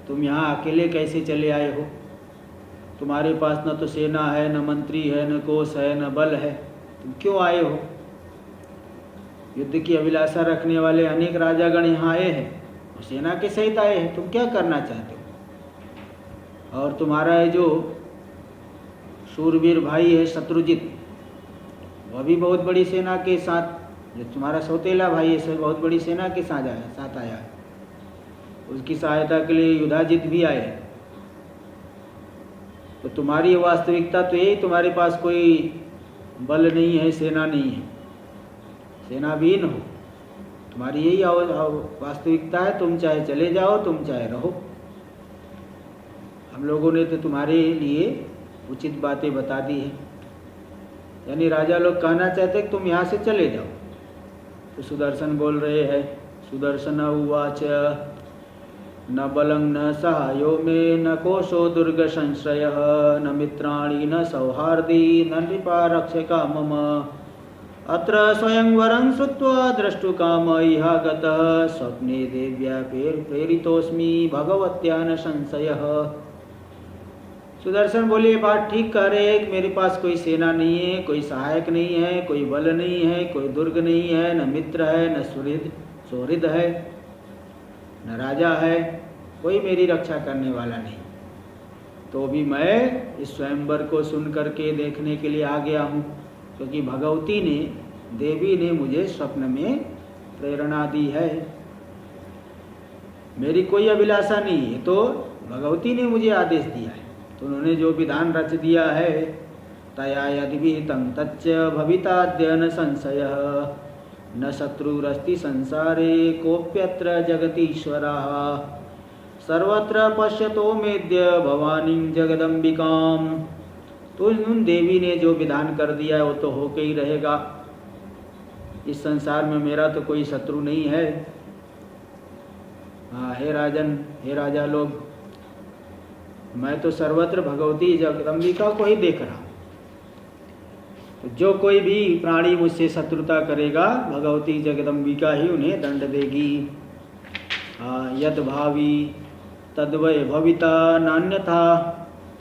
तुम यहाँ अकेले कैसे चले आए हो? तुम्हारे पास न तो सेना है, न मंत्री है, न कोष है, न बल है, तुम क्यों आए हो? युद्ध की अभिलाषा रखने वाले अनेक राजागण यहाँ आए हैं और सेना के सहित आए हैं, तुम क्या करना चाहते हो? और तुम्हारा जो शूरवीर भाई है शत्रुजित, वह भी बहुत बड़ी सेना के साथ, जो तुम्हारा सौतेला भाई है सब बहुत बड़ी सेना के साथ आया है। उसकी सहायता के लिए युधाजित भी आए। तो तुम्हारी वास्तविकता तो यही, तुम्हारे पास कोई बल नहीं है, सेना नहीं है, सेनाविहीन हो, तुम्हारी यही वास्तविकता है। तुम चाहे चले जाओ, तुम चाहे रहो। हम लोगों ने तो तुम्हारे लिए उचित बातें बता दी है। यानी राजा लोग कहना चाहते कि तुम यहाँ से चले जाओ। तो सुदर्शन बोल रहे हैं, सुदर्शन उवाच न बलं न सहायो मे न कोशो दुर्ग संश्रयः न मित्राणि न सौहार्दी न नृपा रक्षका मम अत्र स्वयंवरं श्रुत्वा द्रष्टुकाम इहागतः स्वप्ने देव्या प्रेरितोऽस्मि भगवत्या न संशयः। सुदर्शन बोले, ये बात ठीक कह रहे हैं कि मेरे पास कोई सेना नहीं है, कोई सहायक नहीं है, कोई बल नहीं है, कोई दुर्ग नहीं है, न मित्र है, न सुहृद है, न राजा है, कोई मेरी रक्षा करने वाला नहीं। तो भी मैं इस स्वयंवर को सुन करके देखने के लिए आ गया हूँ, क्योंकि भगवती ने, देवी ने मुझे स्वप्न में प्रेरणा दी है। मेरी कोई अभिलाषा नहीं है, तो भगवती ने मुझे आदेश दिया है। तो उन्होंने जो विधान रच दिया है, तया यद्विहितं तच्च भविताद्य न संशयः न शत्रुरस्ति संसारे कोऽप्यत्र जगतीश्वरः सर्वत्र पश्यतो मेद्य भवानीं जगदम्बिकाम्। तो उन देवी ने जो विधान कर दिया है वो तो होके ही रहेगा। इस संसार में मेरा तो कोई शत्रु नहीं है। हाँ, हे राजन, हे राजा लोग, मैं तो सर्वत्र भगवती जगदम्बिका को ही देख रहा हूँ। तो जो कोई भी प्राणी मुझसे शत्रुता करेगा, भगवती जगदम्बिका ही उन्हें दंड देगी। यद भावी तद्वय भविता नान्यथा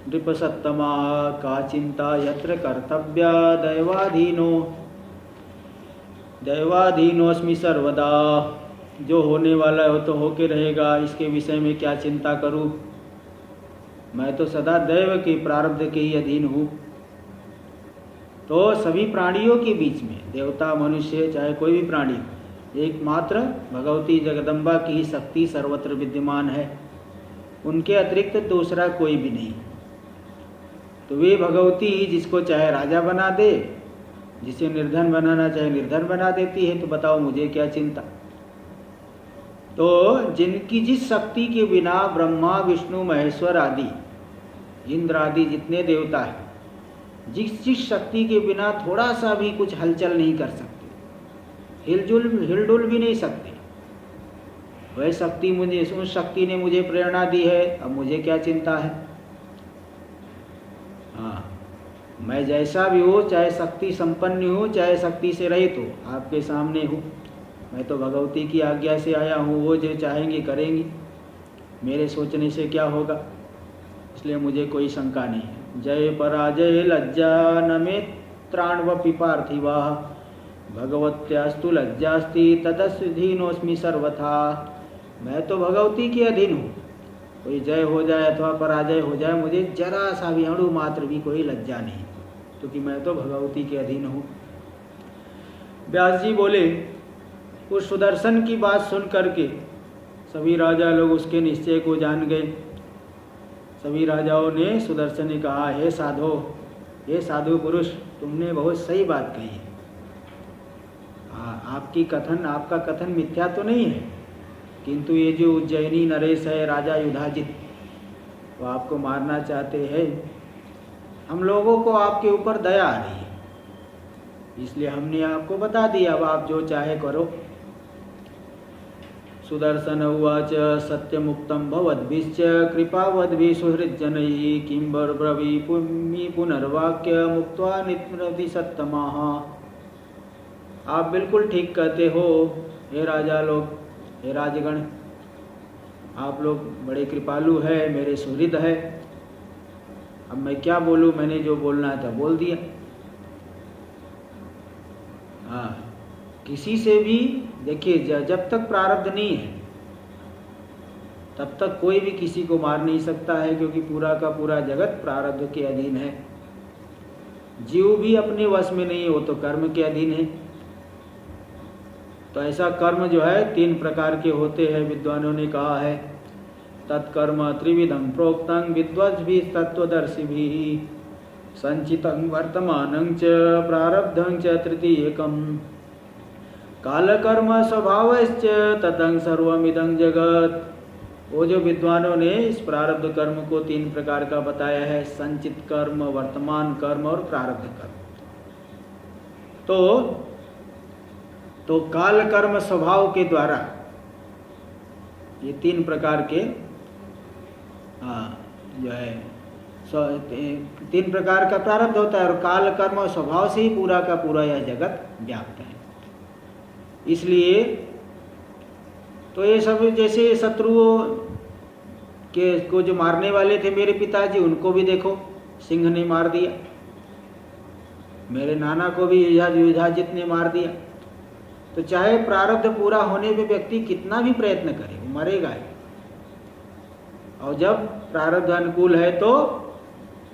नृपसत्तमा का चिंता यत्र कर्तव्या दैवाधीनोऽस्मि सर्वदा। जो होने वाला हो तो होके रहेगा, इसके विषय में क्या चिंता करूं। मैं तो सदा दैव के प्रारब्ध के ही अधीन हूँ। तो सभी प्राणियों के बीच में, देवता मनुष्य चाहे कोई भी प्राणी, एकमात्र भगवती जगदम्बा की ही शक्ति सर्वत्र विद्यमान है, उनके अतिरिक्त दूसरा कोई भी नहीं। तो वे भगवती ही जिसको चाहे राजा बना दे, जिसे निर्धन बनाना चाहे निर्धन बना देती है। तो बताओ मुझे क्या चिंता। तो जिनकी जिस शक्ति के बिना ब्रह्मा विष्णु महेश्वर आदि इंद्र आदि जितने देवता हैं, जिस शक्ति के बिना थोड़ा सा भी कुछ हलचल नहीं कर सकते, हिलडुल भी नहीं सकते, वह शक्ति मुझे, उस शक्ति ने मुझे प्रेरणा दी है। अब मुझे क्या चिंता है। हाँ, मैं जैसा भी हो, चाहे शक्ति संपन्न हो चाहे शक्ति से रहित हो, आपके सामने हूँ। मैं तो भगवती की आज्ञा से आया हूँ, वो जो चाहेंगी करेंगी, मेरे सोचने से क्या होगा, इसलिए मुझे कोई शंका नहीं है। जय पराजय लज्जा न मे त्राण्वपि पार्थिवा, भगवत्यास्तु लज्जास्ति तदस्विधीनोस्मि सर्वथा। मैं तो भगवती के अधीन हूँ, कोई जय हो जाए अथवा पराजय हो जाए, मुझे जरा सा भी अणु मात्र भी कोई लज्जा नहीं, क्योंकि मैं तो भगवती के अधीन हूँ। व्यास जी बोले, उस सुदर्शन की बात सुन करके सभी राजा लोग उसके निश्चय को जान गए। सभी राजाओं ने सुदर्शन ने कहा, हे साधो, हे साधु पुरुष, तुमने बहुत सही बात कही है। आपका कथन मिथ्या तो नहीं है, किंतु ये जो उज्जैनी नरेश है, राजा युधाजित, वो आपको मारना चाहते हैं। हम लोगों को आपके ऊपर दया आ रही है, इसलिए हमने आपको बता दिया, अब आप जो चाहे करो। सुदर्शन उवाच सत्यमुक्तं भवद्भिश्च कृपावद्भिः सुहृज्जनैः किं ब्रवीमि पुनर्वाक्य मुक्त्वा नित्यति सत्तमाः। आप बिल्कुल ठीक कहते हो हे राजा लोग, हे राजगण, आप लोग बड़े कृपालु है, मेरे सुहृद है। अब मैं क्या बोलूँ, मैंने जो बोलना था बोल दिया। हाँ, किसी से भी देखिए, जब तक प्रारब्ध नहीं है तब तक कोई भी किसी को मार नहीं सकता है, क्योंकि पूरा का पूरा जगत प्रारब्ध के अधीन है। जीव भी अपने वश में नहीं हो तो कर्म के अधीन है। तो ऐसा कर्म जो है 3 प्रकार के होते हैं, विद्वानों ने कहा है। तत्कर्म त्रिविधं प्रोक्तं विद्वद्भिः तत्त्वदर्शिभिः, संचितं वर्तमानं च प्रारब्धं च तृतीयकम्, कालकर्म स्वभावश्च ततं सर्वमिदं जगत्। वो जो विद्वानों ने इस प्रारब्ध कर्म को 3 प्रकार का बताया है, संचित कर्म, वर्तमान कर्म और प्रारब्ध कर्म। तो काल कर्म स्वभाव के द्वारा ये 3 प्रकार के जो है 3 प्रकार का प्रारब्ध होता है, और काल कर्म और स्वभाव से ही पूरा का पूरा यह जगत व्याप्त है। इसलिए तो ये सब, जैसे शत्रुओं के को जो मारने वाले थे मेरे पिताजी, उनको भी देखो सिंह ने मार दिया, मेरे नाना को भी युधाजित ने मार दिया। तो चाहे प्रारब्ध पूरा होने पे व्यक्ति कितना भी प्रयत्न करे, वो मरेगा ही। और जब प्रारब्ध अनुकूल है तो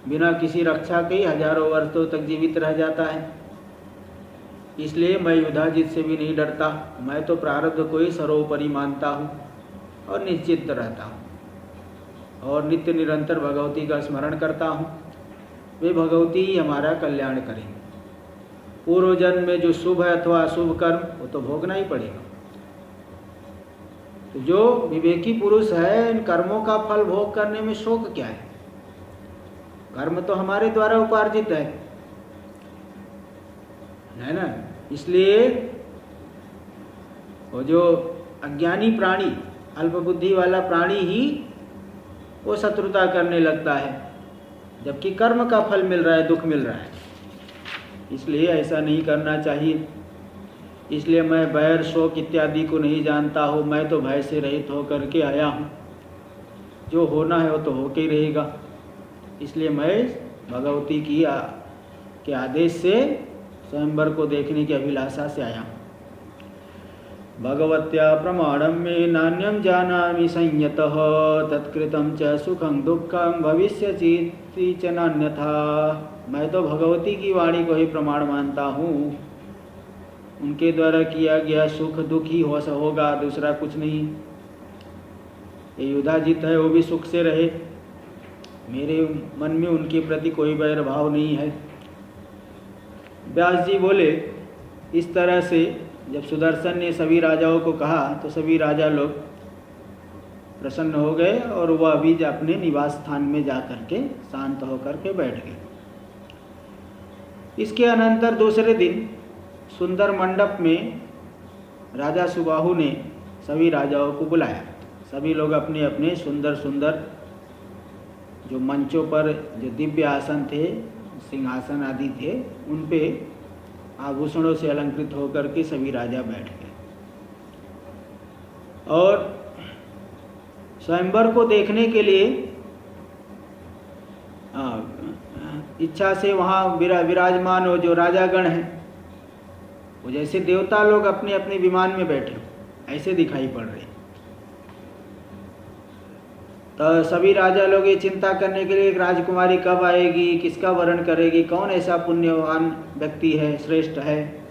बिना किसी रक्षा के हजारों वर्षों तक जीवित रह जाता है। इसलिए मैं युधाजित से भी नहीं डरता, मैं तो प्रारब्ध को ही सर्वोपरि मानता हूँ और निश्चित रहता हूँ, और नित्य निरंतर भगवती का स्मरण करता हूँ। वे भगवती ही हमारा कल्याण करेंगे। पूर्व जन्म में जो शुभ है अथवा अशुभ कर्म, वो तो भोगना ही पड़ेगा। तो जो विवेकी पुरुष है, इन कर्मों का फल भोग करने में शोक क्या है। कर्म तो हमारे द्वारा उपार्जित है ना। इसलिए वो जो अज्ञानी प्राणी, अल्पबुद्धि वाला प्राणी ही वो शत्रुता करने लगता है, जबकि कर्म का फल मिल रहा है, दुख मिल रहा है। इसलिए ऐसा नहीं करना चाहिए। इसलिए मैं बैर शोक इत्यादि को नहीं जानता हूँ, मैं तो भय से रहित होकर के आया हूँ। जो होना है वो तो होके ही रहेगा। इसलिए मैं भगवती की के आदेश से स्वयंवर को देखने की अभिलाषा से आया हूँ। भगवत्या प्रमाणं मे नान्यं जानामि संयतः तत्कृतं च सुखं दुःखं भविष्यति च नान्यथा। मैं तो भगवती की वाणी को ही प्रमाण मानता हूँ। उनके द्वारा किया गया सुख दुख ही होगा, दूसरा कुछ नहीं। ये युधाजित है वो भी सुख से रहे, मेरे मन में उनके प्रति कोई वैर भाव नहीं है। व्यास जी बोले इस तरह से जब सुदर्शन ने सभी राजाओं को कहा तो सभी राजा लोग प्रसन्न हो गए और वह भी अपने निवास स्थान में जा करके शांत होकर के बैठ गए। इसके अनंतर दूसरे दिन सुंदर मंडप में राजा सुबाहु ने सभी राजाओं को बुलाया। सभी लोग अपने अपने सुंदर सुंदर जो मंचों पर जो दिव्य आसन थे, सिंहासन आदि थे, उन पे आभूषणों से अलंकृत होकर के सभी राजा बैठ गए और स्वयंवर को देखने के लिए इच्छा से वहाँ विराजमान हो जो राजागण हैं, वो जैसे देवता लोग अपने अपने विमान में बैठे ऐसे दिखाई पड़ रहे। तो सभी राजा लोग ये चिंता करने के लिए एक राजकुमारी कब आएगी, किसका वर्ण करेगी, कौन ऐसा पुण्यवान व्यक्ति है, श्रेष्ठ है,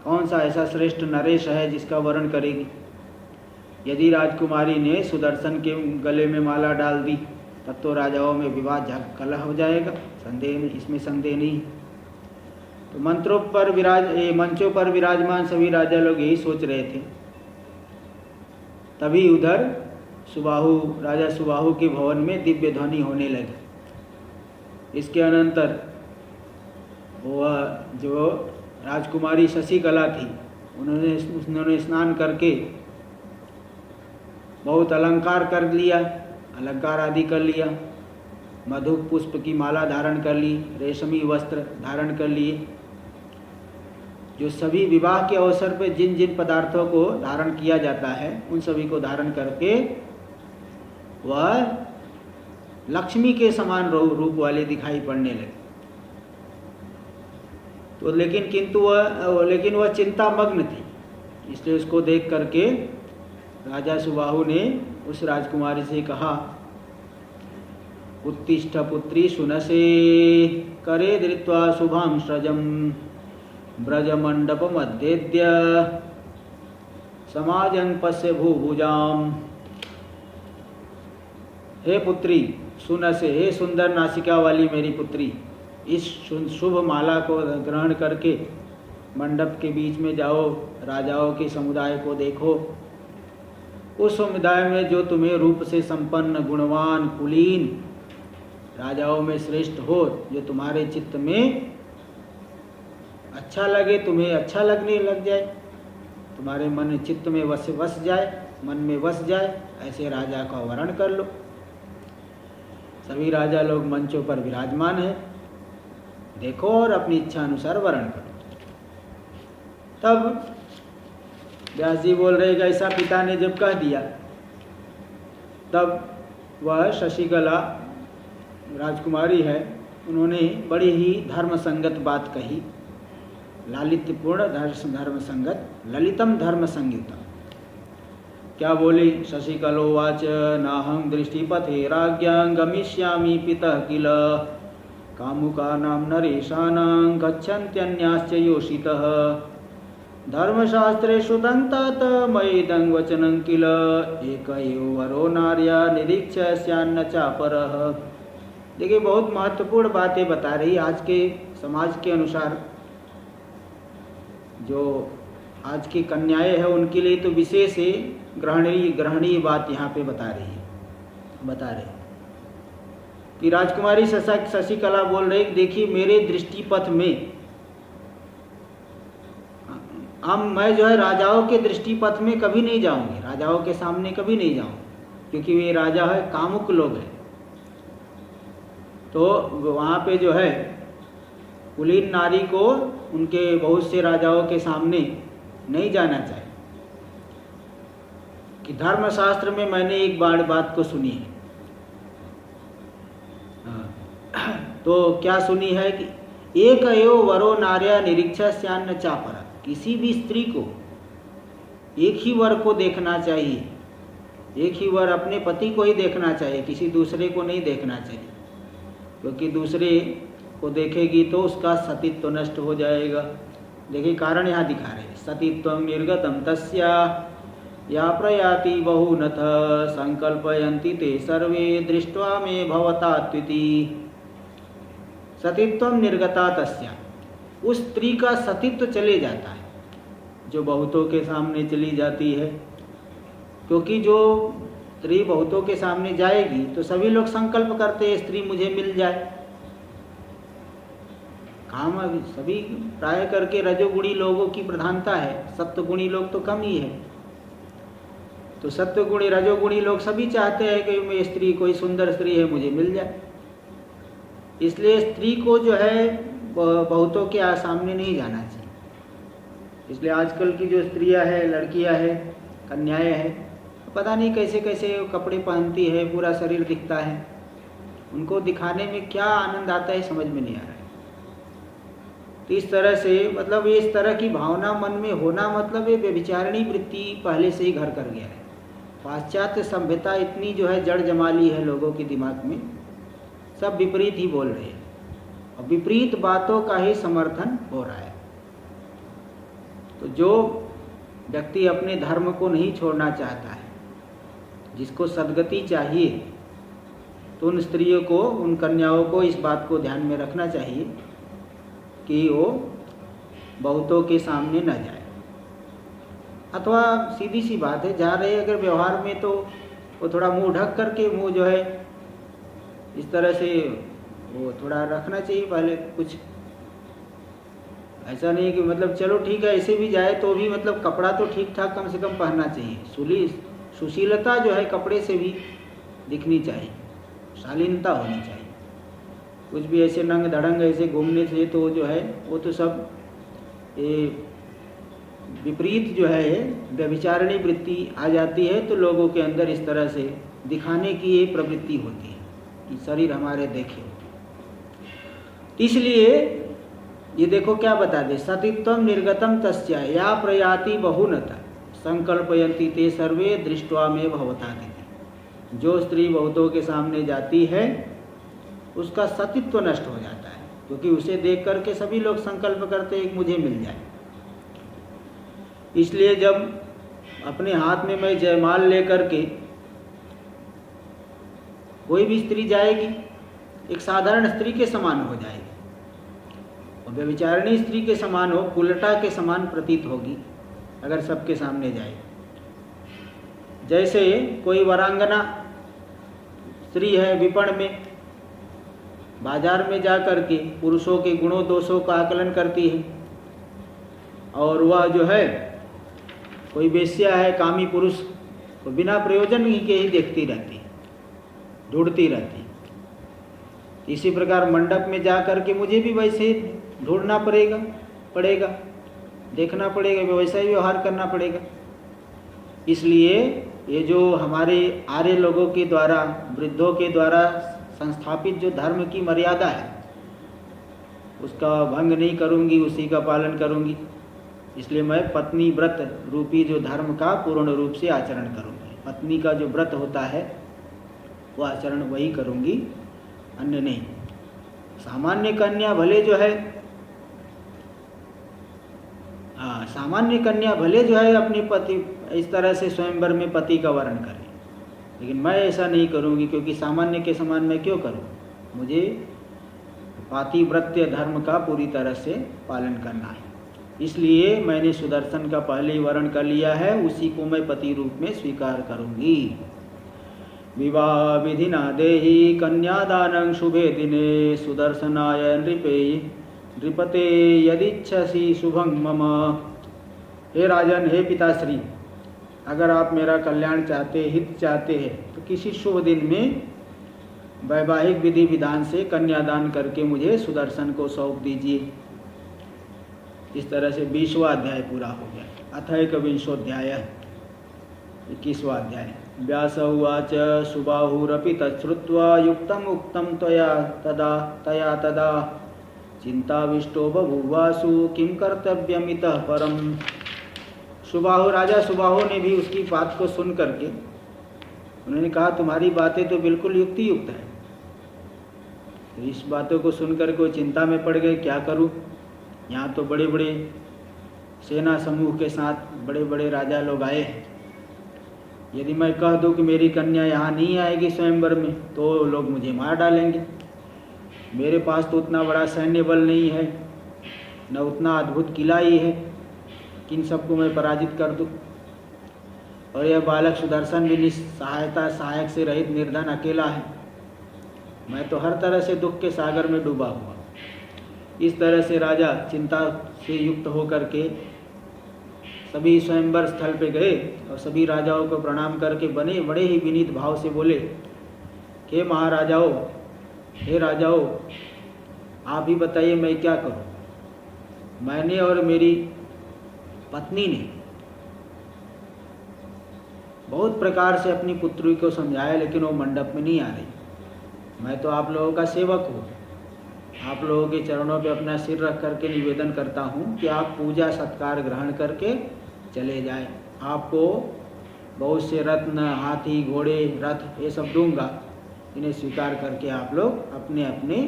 कौन सा ऐसा श्रेष्ठ नरेश है जिसका वर्ण करेगी। यदि राजकुमारी ने सुदर्शन के गले में माला डाल दी तब तो राजाओं में विवाद कलह हो जाएगा, इसमें संदेह नहीं। तो मंचों पर विराजमान सभी राजा लोग यही सोच रहे थे। तभी उधर राजा सुबाहु के भवन में दिव्य ध्वनि होने लगी। इसके अनंतर वह जो राजकुमारी शशिकला थी, उन्होंने स्नान करके बहुत अलंकार आदि कर लिया, मधु पुष्प की माला धारण कर ली, रेशमी वस्त्र धारण कर लिए। जो सभी विवाह के अवसर पर जिन जिन पदार्थों को धारण किया जाता है उन सभी को धारण करके वह लक्ष्मी के समान रूप वाले दिखाई पड़ने लगे। तो लेकिन वह चिंता मग्न थी, इसलिए उसको देख करके राजा सुबाहु ने उस राजकुमारी से कहा, उत्तिष्ठ पुत्री सुनसे करे धृत्वा शुभां स्रजं ब्रजमंडप मध्येद्य समाजं पश्य भूभुजाम। हे पुत्री सुनसे, हे सुंदर नासिका वाली मेरी पुत्री, इस शुभ माला को ग्रहण करके मंडप के बीच में जाओ, राजाओं के समुदाय को देखो। उस समुदाय में जो तुम्हें रूप से संपन्न, गुणवान, कुलीन, राजाओं में श्रेष्ठ हो, जो तुम्हारे चित्त में अच्छा लगे, तुम्हें अच्छा लगने लग जाए, तुम्हारे मन चित्त में वस जाए, मन में वस जाए, ऐसे राजा का वर्ण कर लो। सभी राजा लोग मंचों पर विराजमान हैं, देखो और अपनी इच्छा अनुसार वर्ण करो। तब व्यास जी बोल रहे कि ऐसा पिता ने जब कह दिया, तब वह शशिकला राजकुमारी है, उन्होंने बड़ी ही धर्म संगत बात कही, लालित्यपूर्ण धर्म संगत, ललितम धर्म संगीतम। क्या बोली? शशिकलोवाच नाहं दृष्टिपथे राज्ञां गमिष्यामि पितः किल कामुकानां नरेशानां गच्छन्त्यन्याश्च योषितः धर्मशास्त्रेषु दन्तात मयिदं वचनं किल एक एव वरो नार्या निरीक्ष्य स्यान्न चापरः। देखिए, बहुत महत्वपूर्ण बातें बता रही आज के समाज के अनुसार। जो आज की कन्याएं हैं उनके लिए तो विशेष ग्रहणीय बात यहाँ पे बता रहे कि राजकुमारी शशिकला बोल रही, देखिए मेरे दृष्टिपथ में मैं जो है राजाओं के दृष्टिपथ में कभी नहीं जाऊंगी, राजाओं के सामने कभी नहीं जाऊंगी, क्योंकि वे राजा है, कामुक लोग हैं। तो वहाँ पे जो है कुलीन नारी को उनके बहुत से राजाओं के सामने नहीं जाना चाहिए। कि धर्मशास्त्र में मैंने एक बात को सुनी है, तो क्या सुनी है कि एक एव वरो नार्या निरीक्षा स्यान्न चापरा, किसी भी स्त्री को एक ही वर को देखना चाहिए, एक ही वर अपने पति को ही देखना चाहिए, किसी दूसरे को नहीं देखना चाहिए, क्योंकि दूसरे को देखेगी तो उसका सतीत्व नष्ट हो जाएगा। देखिए कारण यहाँ दिखा रहे हैं, सतीत्व निर्गतम तस्या या प्रयाति बहुनथ संकल्पयन्ति ते सर्वे दृष्ट्वा मे भवतात्विति। सतीत्व निर्गता तस्या, उस स्त्री का सतीत्व चले जाता है जो बहुतों के सामने चली जाती है, क्योंकि जो स्त्री बहुतों के सामने जाएगी तो सभी लोग संकल्प करते हैं स्त्री मुझे मिल जाए। काम सभी प्राय करके रजोगुणी लोगों की प्रधानता है, सत्वगुणी लोग तो कम ही है। तो सत्वगुणी रजोगुणी लोग सभी चाहते हैं कि मैं स्त्री, कोई सुंदर स्त्री है मुझे मिल जाए। इसलिए स्त्री को जो है बहुतों के सामने नहीं जाना चाहिए। इसलिए आजकल की जो स्त्रियां हैं, लड़कियां हैं, कन्याएं हैं, पता नहीं कैसे कैसे कपड़े पहनती है, पूरा शरीर दिखता है, उनको दिखाने में क्या आनंद आता है समझ में नहीं आ रहा है। तो इस तरह से मतलब ये इस तरह की भावना मन में होना मतलब ये व्यभिचारिणी वृत्ति पहले से ही घर कर गया है। पाश्चात्य सभ्यता इतनी जो है जड़ जमा ली है लोगों के दिमाग में, सब विपरीत ही बोल रहे हैं और विपरीत बातों का ही समर्थन हो रहा है। तो जो व्यक्ति अपने धर्म को नहीं छोड़ना चाहता है, जिसको सद्गति चाहिए, तो उन स्त्रियों को, उन कन्याओं को इस बात को ध्यान में रखना चाहिए कि वो बहुतों के सामने न जाए। अथवा सीधी सी बात है, जा रहे अगर व्यवहार में तो वो थोड़ा मुंह ढक करके, मुंह जो है इस तरह से वो थोड़ा रखना चाहिए पहले। कुछ ऐसा नहीं कि मतलब चलो ठीक है ऐसे भी जाए तो भी मतलब कपड़ा तो ठीक ठाक कम से कम पहनना चाहिए। सुशीलता जो है कपड़े से भी दिखनी चाहिए, शालीनता होनी चाहिए। कुछ भी ऐसे नंग धड़ंग ऐसे घूमने से तो जो है वो तो सब ये विपरीत जो है व्यभिचारिणी वृत्ति आ जाती है। तो लोगों के अंदर इस तरह से दिखाने की ये प्रवृत्ति होती है कि शरीर हमारे देखे। इसलिए ये देखो क्या बता दे, सतीत्व निर्गतम तस्या या प्रयाति बहुनता संकल्पयन्ति ते सर्वे दृष्ट्वा में भवतादिति। जो स्त्री बहुतों के सामने जाती है उसका सतीत्व नष्ट हो जाता है, क्योंकि उसे देख करके सभी लोग संकल्प करते हैं कि मुझे मिल जाए। इसलिए जब अपने हाथ में मैं जयमाल लेकर के कोई भी स्त्री जाएगी, एक साधारण स्त्री के समान हो जाएगी और व्यभिचारिणी स्त्री के समान हो, कुलटा के समान प्रतीत होगी अगर सबके सामने जाए। जैसे कोई वरांगना स्त्री है, विपण में बाजार में जा कर के पुरुषों के गुणों दोषों का आकलन करती है, और वह जो है कोई वेश्या है, कामी पुरुष को बिना प्रयोजन के ही देखती रहती, ढूंढती रहती। इसी प्रकार मंडप में जा कर के मुझे भी वैसे ही ढूंढना पड़ेगा, देखना पड़ेगा, वैसा ही व्यवहार करना पड़ेगा। इसलिए ये जो हमारे आर्य लोगों के द्वारा, वृद्धों के द्वारा संस्थापित जो धर्म की मर्यादा है उसका भंग नहीं करूंगी, उसी का पालन करूंगी। इसलिए मैं पत्नी व्रत रूपी जो धर्म का पूर्ण रूप से आचरण करूंगी। पत्नी का जो व्रत होता है वो आचरण वही करूंगी, अन्य नहीं। सामान्य कन्या भले जो है सामान्य कन्या भले जो है अपने पति इस तरह से स्वयंवर में पति का वर्ण करे, लेकिन मैं ऐसा नहीं करूंगी, क्योंकि सामान्य के समान मैं क्यों करूं। मुझे पातिव्रत्य धर्म का पूरी तरह से पालन करना है। इसलिए मैंने सुदर्शन का पहले ही वर्ण कर लिया है, उसी को मैं पति रूप में स्वीकार करूंगी। विवाह विधिना देहि कन्यादानं शुभे दिने सुदर्शनाय नृपते यदिच्छसि शुभं मम। हे राजन, हे पिताश्री, अगर आप मेरा कल्याण चाहते, हित चाहते हैं तो किसी शुभ दिन में वैवाहिक विधि विधान से कन्यादान करके मुझे सुदर्शन को सौंप दीजिए। इस तरह से 20वां अध्याय पूरा हो गया। अथ एकविंशोऽध्याय 21वां अध्याय। व्यास उवाच सुबाहुरपि तच्छ्रुत्वा युक्तम् उक्तं तया तदा चिन्ताविष्टो बभूवासु किं कर्तव्यमितः परम्। सुबाहु राजा सुबाहु ने भी उसकी बात को सुन करके उन्होंने कहा तुम्हारी बातें तो बिल्कुल युक्ति युक्त है। तो इस बातों को सुन करके वो चिंता में पड़ गए, क्या करूं, यहाँ तो बड़े बड़े सेना समूह के साथ बड़े बड़े राजा लोग आए हैं, यदि मैं कह दूं कि मेरी कन्या यहाँ नहीं आएगी स्वयंवर में तो लोग मुझे मार डालेंगे। मेरे पास तो उतना बड़ा सैन्य बल नहीं है, न उतना अद्भुत किला ही है कि इन सबको मैं पराजित कर दूं। और यह बालक सुदर्शन भी सहायक से रहित निर्धन अकेला है, मैं तो हर तरह से दुख के सागर में डूबा हुआ। इस तरह से राजा चिंता से युक्त होकर के सभी स्वयंवर स्थल पे गए और सभी राजाओं को प्रणाम करके बड़े ही विनीत भाव से बोले कि महाराजाओं, हे राजाओं, आप ही बताइए मैं क्या करूं। मैंने और मेरी पत्नी ने बहुत प्रकार से अपनी पुत्री को समझाया, लेकिन वो मंडप में नहीं आ रही। मैं तो आप लोगों का सेवक हूँ, आप लोगों के चरणों पे अपना सिर रख करके निवेदन करता हूँ कि आप पूजा सत्कार ग्रहण करके चले जाएं। आपको बहुत से रत्न, हाथी, घोड़े, रथ ये सब दूंगा, इन्हें स्वीकार करके आप लोग अपने अपने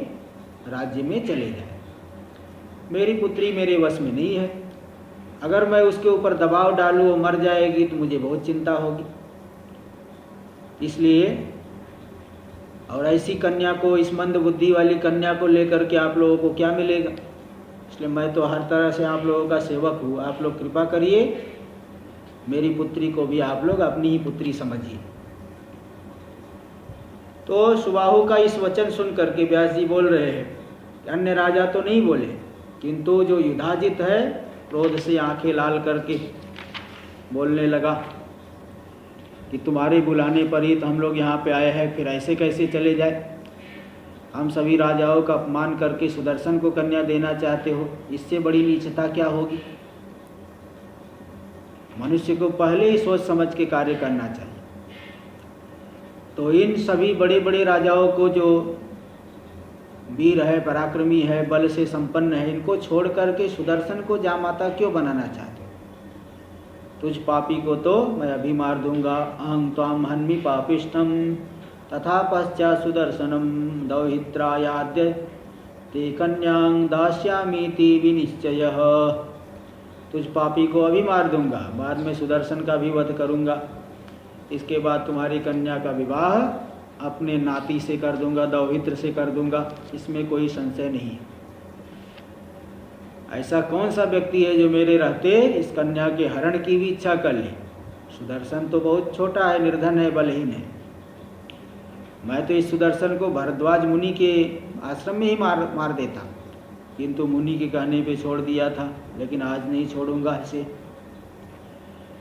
राज्य में चले जाएं। मेरी पुत्री मेरे वश में नहीं है, अगर मैं उसके ऊपर दबाव डालूँ वो मर जाएगी तो मुझे बहुत चिंता होगी। इसलिए और ऐसी कन्या को, इस मंद बुद्धि वाली कन्या को लेकर के आप लोगों को क्या मिलेगा। इसलिए मैं तो हर तरह से आप लोगों का सेवक हूँ, आप लोग कृपा करिए, मेरी पुत्री को भी आप लोग अपनी ही पुत्री समझिए। तो सुबाहु का इस वचन सुन करके व्यास जी बोल रहे हैं कि अन्य राजा तो नहीं बोले, किंतु जो युधाजित है क्रोध से आंखें लाल करके बोलने लगा कि तुम्हारे बुलाने पर ही तो हम लोग यहाँ पे आए हैं, फिर ऐसे कैसे चले जाए। हम सभी राजाओं का अपमान करके सुदर्शन को कन्या देना चाहते हो, इससे बड़ी नीचता क्या होगी। मनुष्य को पहले ही सोच समझ के कार्य करना चाहिए। तो इन सभी बड़े बड़े राजाओं को, जो वीर है, पराक्रमी है, बल से संपन्न है, इनको छोड़ करके सुदर्शन को जामाता क्यों बनाना चाहते हो। तुझ पापी को तो मैं अभी मार दूंगा, अहं त्वाम हन्मि पापिष्ठम तथा पश्चात् सुदर्शनम दौहित्रायाद्य ते कन्यां दास्यामीति विनिश्चयः। तुझ पापी को अभी मार दूंगा, बाद में सुदर्शन का भी वध करूंगा, इसके बाद तुम्हारी कन्या का विवाह अपने नाती से कर दूंगा, दौहित्र से कर दूंगा, इसमें कोई संशय नहीं है। ऐसा कौन सा व्यक्ति है जो मेरे रहते इस कन्या के हरण की भी इच्छा कर ले। सुदर्शन तो बहुत छोटा है, निर्धन है, बलहीन है। मैं तो इस सुदर्शन को भरद्वाज मुनि के आश्रम में ही मार देता, किंतु मुनि के कहने पे छोड़ दिया था, लेकिन आज नहीं छोड़ूंगा इसे।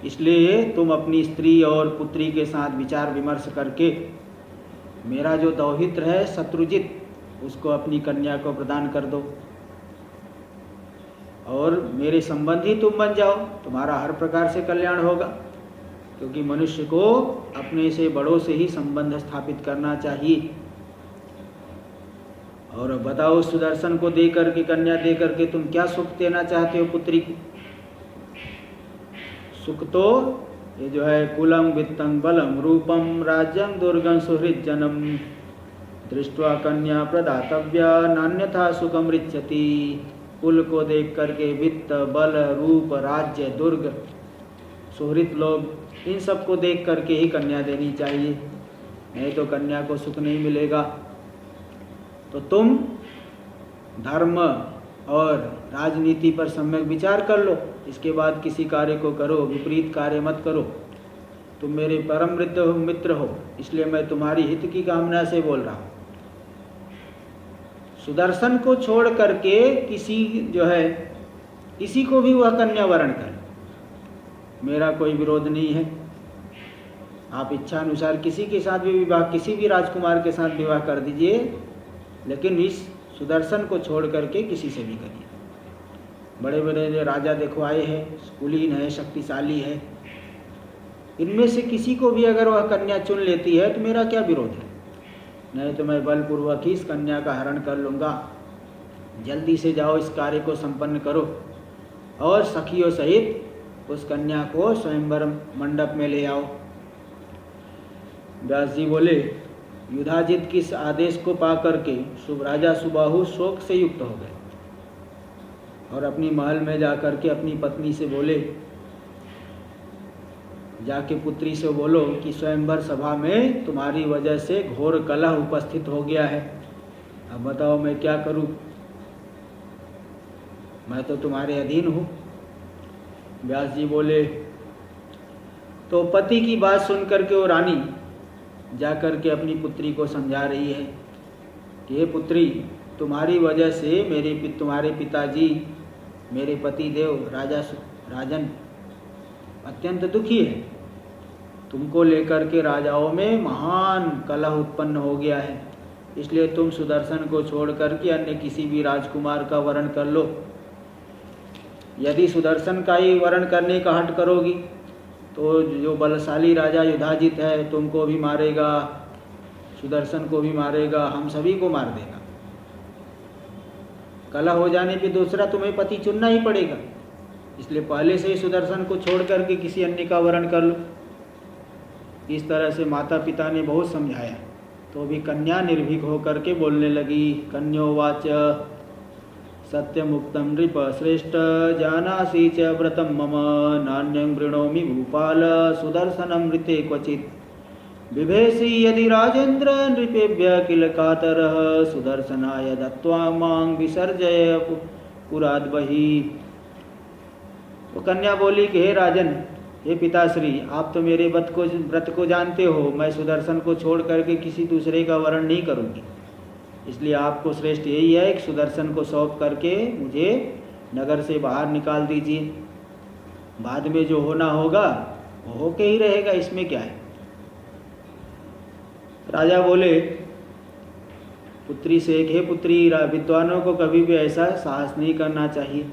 इसलिए तुम अपनी स्त्री और पुत्री के साथ विचार विमर्श करके मेरा जो दौहित्र है शत्रुजित, उसको अपनी कन्या को प्रदान कर दो और मेरे संबंधी तुम बन जाओ, तुम्हारा हर प्रकार से कल्याण होगा। क्योंकि मनुष्य को अपने से बड़ों से ही संबंध स्थापित करना चाहिए। और बताओ, सुदर्शन को दे करके, कन्या दे करके तुम क्या सुख देना चाहते हो पुत्री को। सुख तो ये जो है कुलम वित्तं बलम रूपम राज्यम दुर्गम सुहृज्जनम दृष्ट्वा कन्या प्रदातव्या नान्यथा सुखम रिच्यति। कुल को देख करके वित्त, बल, रूप, राज्य, दुर्ग, सुहृद लोग, इन सब को देख करके ही कन्या देनी चाहिए, नहीं तो कन्या को सुख नहीं मिलेगा। तो तुम धर्म और राजनीति पर सम्यक विचार कर लो, इसके बाद किसी कार्य को करो, विपरीत कार्य मत करो। तुम मेरे परम मित्र हो, इसलिए मैं तुम्हारी हित की कामना से बोल रहा हूँ। सुदर्शन को छोड़ करके किसी को भी वह कन्या वरण कर, मेरा कोई विरोध नहीं है। आप इच्छा अनुसार किसी के साथ भी विवाह, किसी भी राजकुमार के साथ विवाह कर दीजिए, लेकिन इस सुदर्शन को छोड़ करके किसी से भी करिए। बड़े बड़े जो राजा देखो आए हैं, कुलीन है, शक्तिशाली है, इनमें से किसी को भी अगर वह कन्या चुन लेती है तो मेरा क्या विरोध है। नहीं तो मैं बलपूर्वक ही इस कन्या का हरण कर लूँगा। जल्दी से जाओ, इस कार्य को संपन्न करो और सखियों सहित उस कन्या को स्वयंवर मंडप में ले आओ। व्यास जी बोले, युधाजित के इस आदेश को पा करके राजा सुबाहु शोक से युक्त हो गए और अपनी महल में जाकर के अपनी पत्नी से बोले, जाके पुत्री से बोलो कि स्वयंवर सभा में तुम्हारी वजह से घोर कलह उपस्थित हो गया है। अब बताओ मैं क्या करूं, मैं तो तुम्हारे अधीन हूं। व्यास जी बोले, तो पति की बात सुन करके वो रानी जाकर के अपनी पुत्री को समझा रही है कि हे पुत्री, तुम्हारी वजह से तुम्हारे पिताजी, मेरे पति देव राजन अत्यंत दुखी है। तुमको लेकर के राजाओं में महान कलह उत्पन्न हो गया है, इसलिए तुम सुदर्शन को छोड़ करके अन्य किसी भी राजकुमार का वरण कर लो। यदि सुदर्शन का ही वरण करने का हट करोगी तो जो बलशाली राजा युधाजित है तुमको भी मारेगा, सुदर्शन को भी मारेगा, हम सभी को मार देगा। कलह हो जाने पे दूसरा तुम्हें पति चुनना ही पड़ेगा, इसलिए पहले से ही सुदर्शन को छोड़ करके किसी अन्य का वरण कर लो। इस तरह से माता पिता ने बहुत समझाया, तो भी कन्या निर्भीक होकर के बोलने लगी। कन्योवाच सत्यमुक्तं नृप श्रेष्ठ जानासि च व्रतं मम नान्यं वृणोमि भूपाल सुदर्शनं मृते क्वचित् बिभेषि यदि राजेन्द्र नृपेभ्य किल कातरः सुदर्शनाय दत्त्वा मां विसर्जय पुराद् बहिः। वो कन्या बोली कि हे राजन, हे पिताश्री, आप तो मेरे व्रत को जानते हो, मैं सुदर्शन को छोड़ करके किसी दूसरे का वरण नहीं करूँगी, इसलिए आपको श्रेष्ठ यही है कि सुदर्शन को सौंप करके मुझे नगर से बाहर निकाल दीजिए। बाद में जो होना होगा वो होके ही रहेगा, इसमें क्या है। राजा बोले पुत्री से, हे पुत्री, विद्वानों को कभी भी ऐसा साहस नहीं करना चाहिए।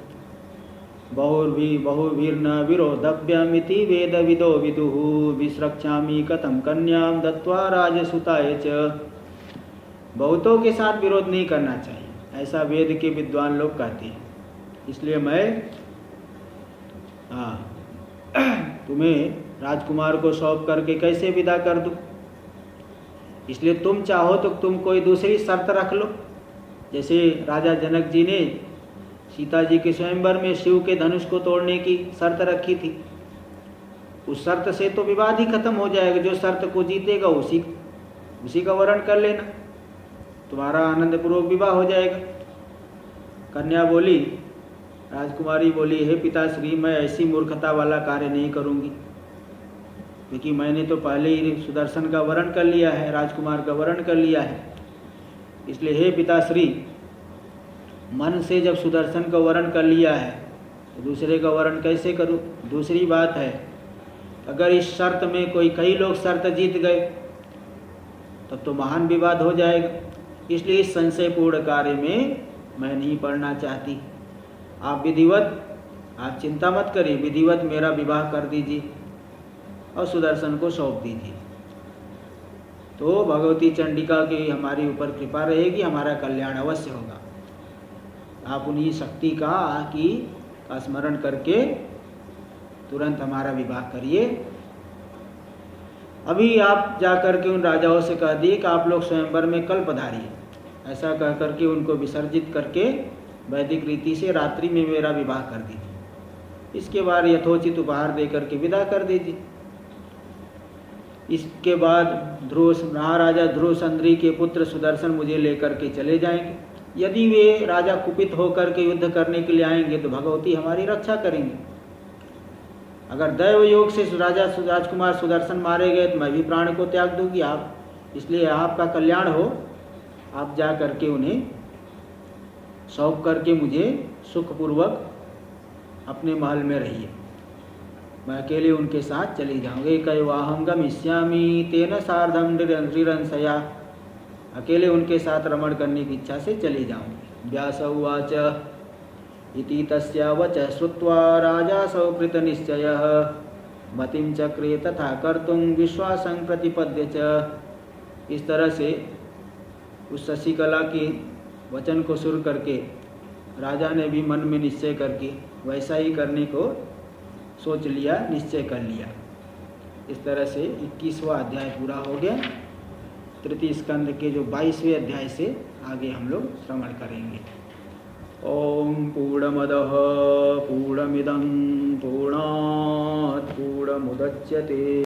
बहुवीर न विरोधव्यमिति वेद विदो विदुः विस्रक्षामि कथम कन्याम दत्त्वा राजसुताय च। बहुतों के साथ विरोध नहीं करना चाहिए, ऐसा वेद के विद्वान लोग कहते हैं। इसलिए मैं तुम्हें राजकुमार को सौंप करके कैसे विदा कर दूं। इसलिए तुम चाहो तो तुम कोई दूसरी शर्त रख लो। जैसे राजा जनक जी ने सीता जी के स्वयंवर में शिव के धनुष को तोड़ने की शर्त रखी थी, उस शर्त से तो विवाद ही खत्म हो जाएगा। जो शर्त को जीतेगा उसी का वरण कर लेना, तुम्हारा आनंद पूर्वक विवाह हो जाएगा। कन्या बोली, राजकुमारी बोली, हे पिताश्री, मैं ऐसी मूर्खता वाला कार्य नहीं करूँगी, क्योंकि मैंने तो पहले ही सुदर्शन का वरण कर लिया है, राजकुमार का वरण कर लिया है। इसलिए हे पिताश्री, मन से जब सुदर्शन का वरण कर लिया है तो दूसरे का वरण कैसे करूं। दूसरी बात है, अगर इस शर्त में कई लोग शर्त जीत गए तब तो महान विवाद हो जाएगा। इसलिए इस संशयपूर्ण कार्य में मैं नहीं पड़ना चाहती। आप चिंता मत करिए, विधिवत मेरा विवाह कर दीजिए और सुदर्शन को सौंप दीजिए, तो भगवती चंडिका की हमारी ऊपर कृपा रहेगी, हमारा कल्याण अवश्य होगा। आप उन्हीं शक्ति का स्मरण करके तुरंत हमारा विवाह करिए। अभी आप जाकर के उन राजाओं से कह दिए कि आप लोग स्वयंवर में कल पधारिए। ऐसा कह करके उनको विसर्जित करके वैदिक रीति से रात्रि में मेरा विवाह कर दीजिए। इसके बाद यथोचित उपहार दे करके विदा कर दीजिए। इसके बाद महाराजा ध्रुव संद्री के पुत्र सुदर्शन मुझे लेकर के चले जाएंगे। यदि वे राजा कुपित होकर के युद्ध करने के लिए आएंगे तो भगवती हमारी रक्षा करेंगे। अगर दैव योग से राजकुमार सुदर्शन मारे गए तो मैं भी प्राण को त्याग दूंगी। इसलिए आपका कल्याण हो, आप जा करके उन्हें सौंप करके मुझे सुखपूर्वक अपने महल में रहिए। मैं अकेले उनके साथ चली जाऊँगी। कैवाहम गमिष्यामि तेन सार्धम निरंसया, अकेले उनके साथ रमण करने की इच्छा से चली जाऊँगी। व्यास उवाच इति तस्या वचः श्रुत्वा राजासौ कृतनिश्चयः मतिं चक्रे तथा कर्तुं विश्वासं प्रतिपद्य च। इस तरह से उस शशिकला के वचन को सुन करके राजा ने भी मन में निश्चय करके वैसा ही करने को सोच लिया, निश्चय कर लिया। इस तरह से 21वां अध्याय पूरा हो गया। तृतीय स्कंद के जो 22वें अध्याय से आगे हम लोग श्रवण करेंगे। ओम पूर्णमदः पूर्णमिदं पूर्णात् पूर्णमुदच्यते।